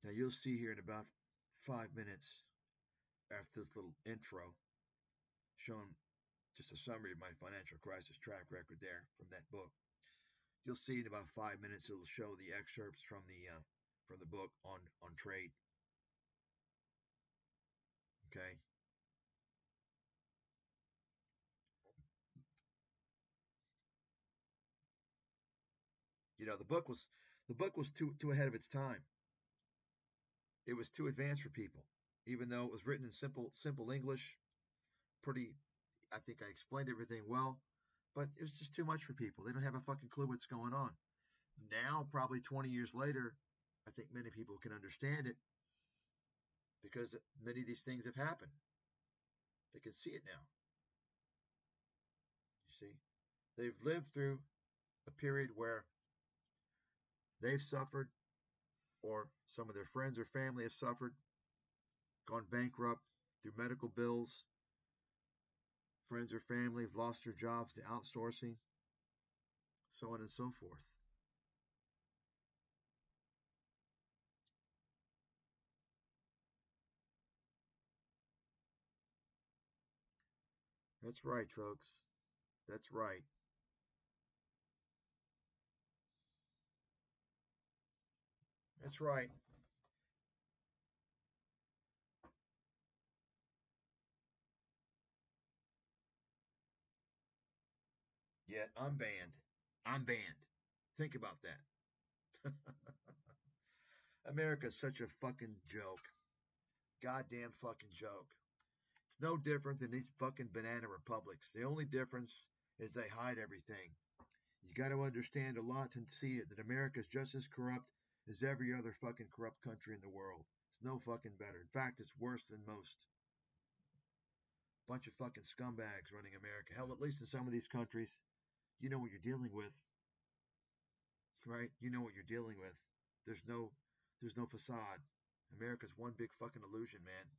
Now you'll see here in about 5 minutes after this little intro showing just a summary of my financial crisis track record there from that book. You'll see in about 5 minutes it'll show the excerpts from the book on trade. Okay. You know, the book was too ahead of its time. It was too advanced for people, even though it was written in simple English. I think I explained everything well, but it was just too much for people. They don't have a fucking clue what's going on. Now, probably 20 years later, I think many people can understand it because many of these things have happened. They can see it now. You see, they've lived through a period where they've suffered, or some of their friends or family have suffered, gone bankrupt through medical bills. Friends or family have lost their jobs to outsourcing, so on and so forth. That's right, folks. That's right. That's right. Yet I'm banned. I'm banned. Think about that. America's such a fucking joke. Goddamn fucking joke. It's no different than these fucking banana republics. The only difference is they hide everything. You got to understand a lot to see it, that America's just as corrupt as every other fucking corrupt country in the world. It's no fucking better. In fact, it's worse than most. Bunch of fucking scumbags running America. Hell, at least in some of these countries, you know what you're dealing with. Right? You know what you're dealing with. There's no facade. America's one big fucking illusion, man.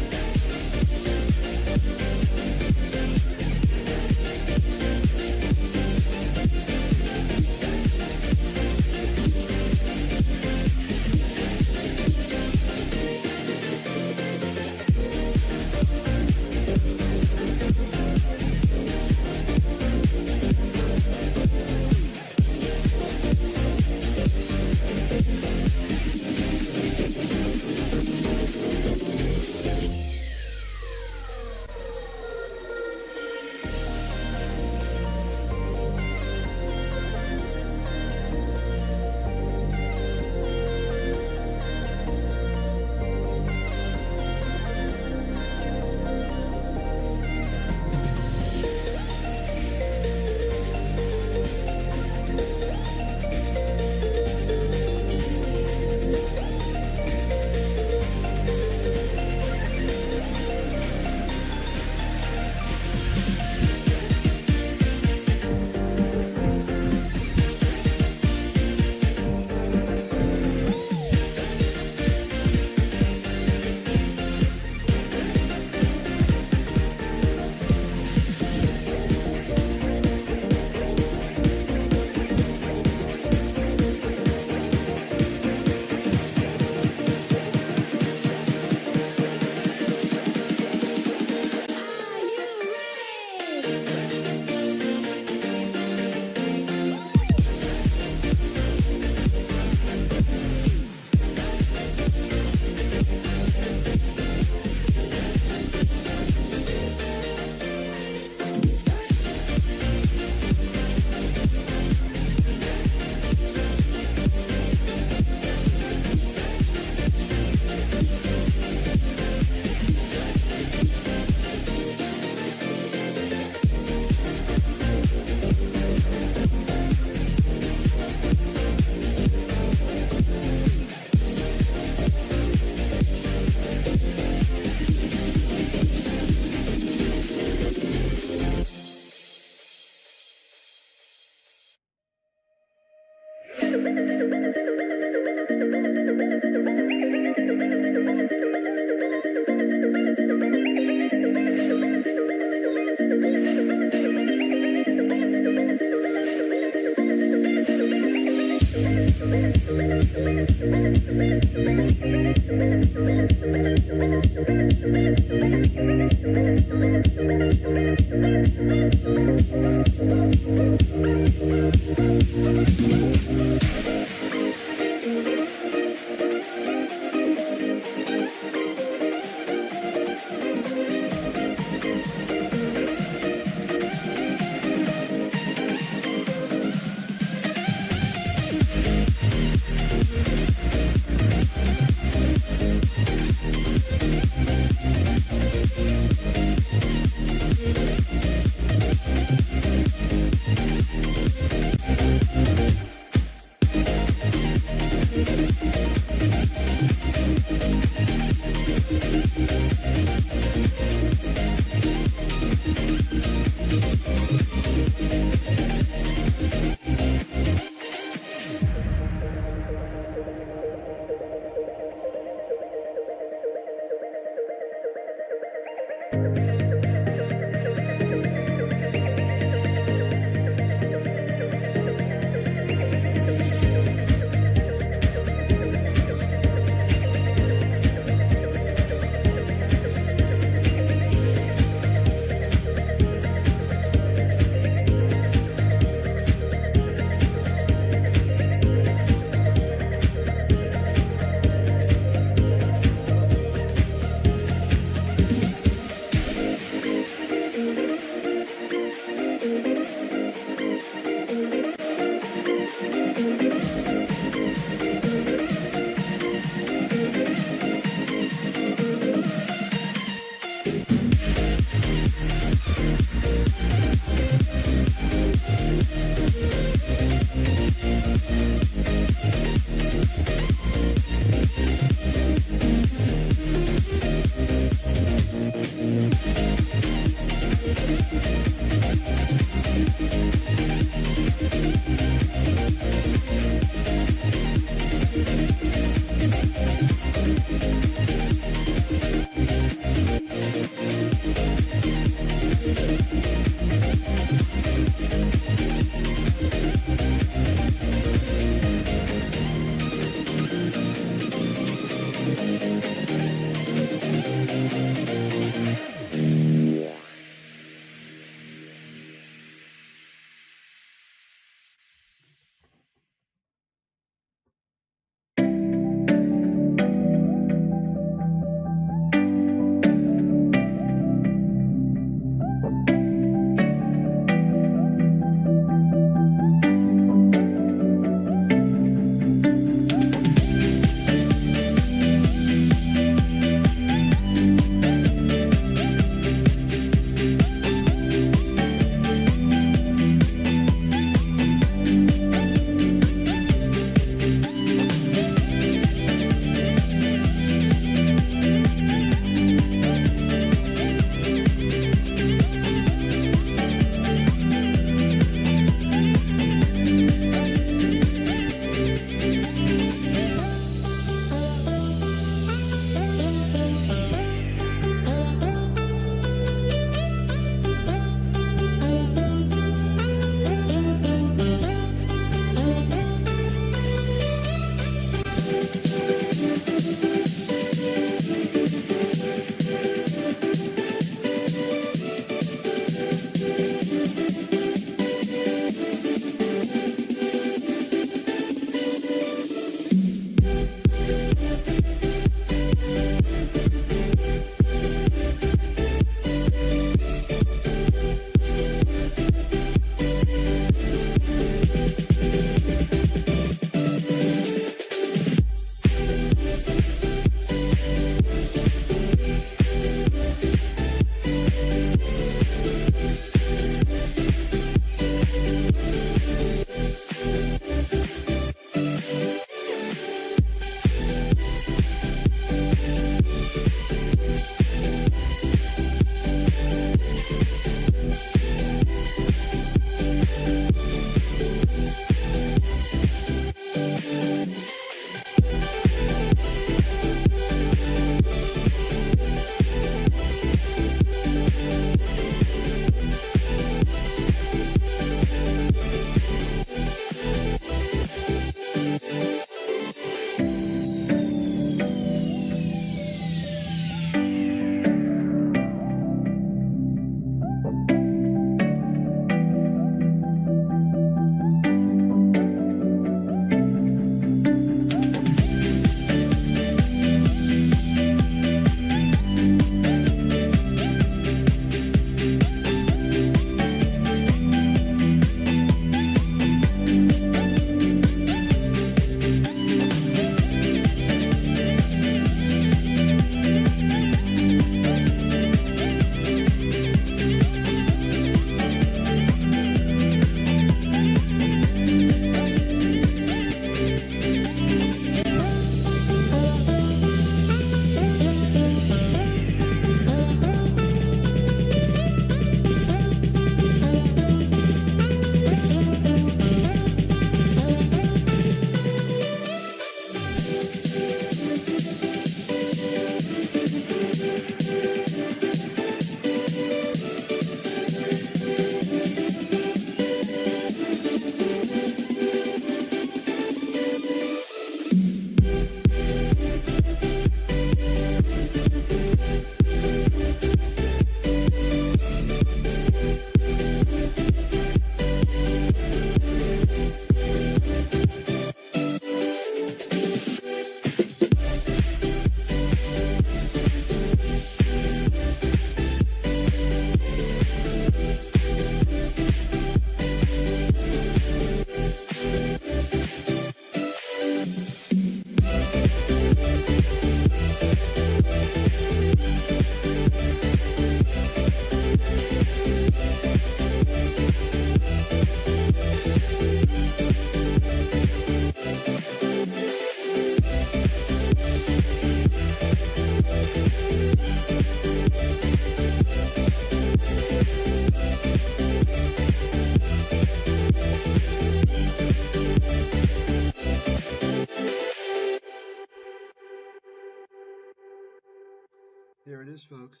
There it is, folks.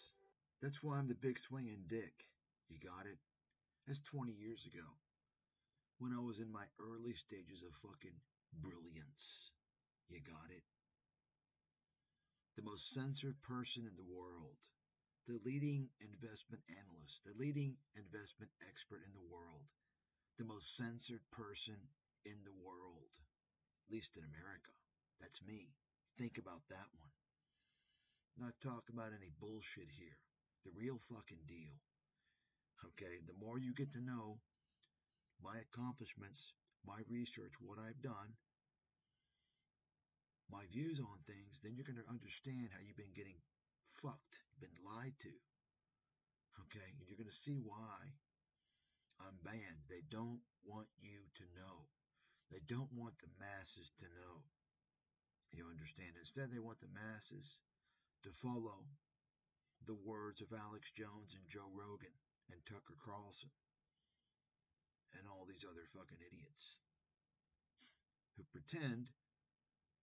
That's why I'm the big swinging dick. You got it? That's 20 years ago, when I was in my early stages of fucking brilliance. You got it? The most censored person in the world, the leading investment analyst, the leading investment expert in the world, the most censored person in the world, at least in America. That's me. Think about that one. Not talk about any bullshit here. The real fucking deal. Okay, the more you get to know my accomplishments, my research, what I've done, my views on things, then you're going to understand how you've been getting fucked, been lied to. Okay, and you're going to see why I'm banned. They don't want you to know. They don't want the masses to know. You understand? Instead, they want the masses to follow the words of Alex Jones and Joe Rogan and Tucker Carlson and all these other fucking idiots who pretend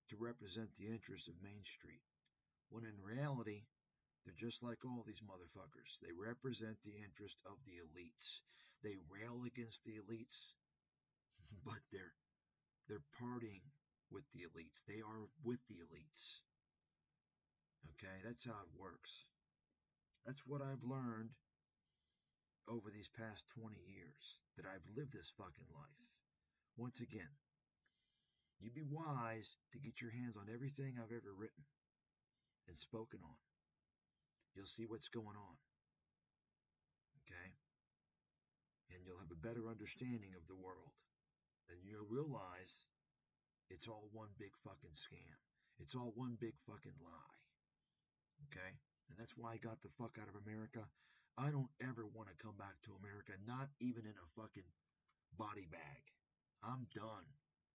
to represent the interests of Main Street, when in reality, they're just like all these motherfuckers. They represent the interest of the elites. They rail against the elites, but they're partying with the elites. They are with the elites. Okay, that's how it works. That's what I've learned over these past 20 years that I've lived this fucking life. Once again, you'd be wise to get your hands on everything I've ever written and spoken on. You'll see what's going on. Okay? And you'll have a better understanding of the world. And you'll realize it's all one big fucking scam. It's all one big fucking lie. Okay? And that's why I got the fuck out of America. I don't ever want to come back to America, not even in a fucking body bag. I'm done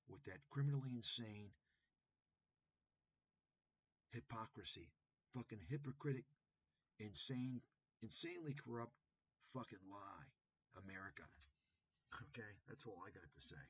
with that criminally insane hypocrisy, fucking hypocritic, insanely corrupt fucking lie, America. Okay, that's all I got to say.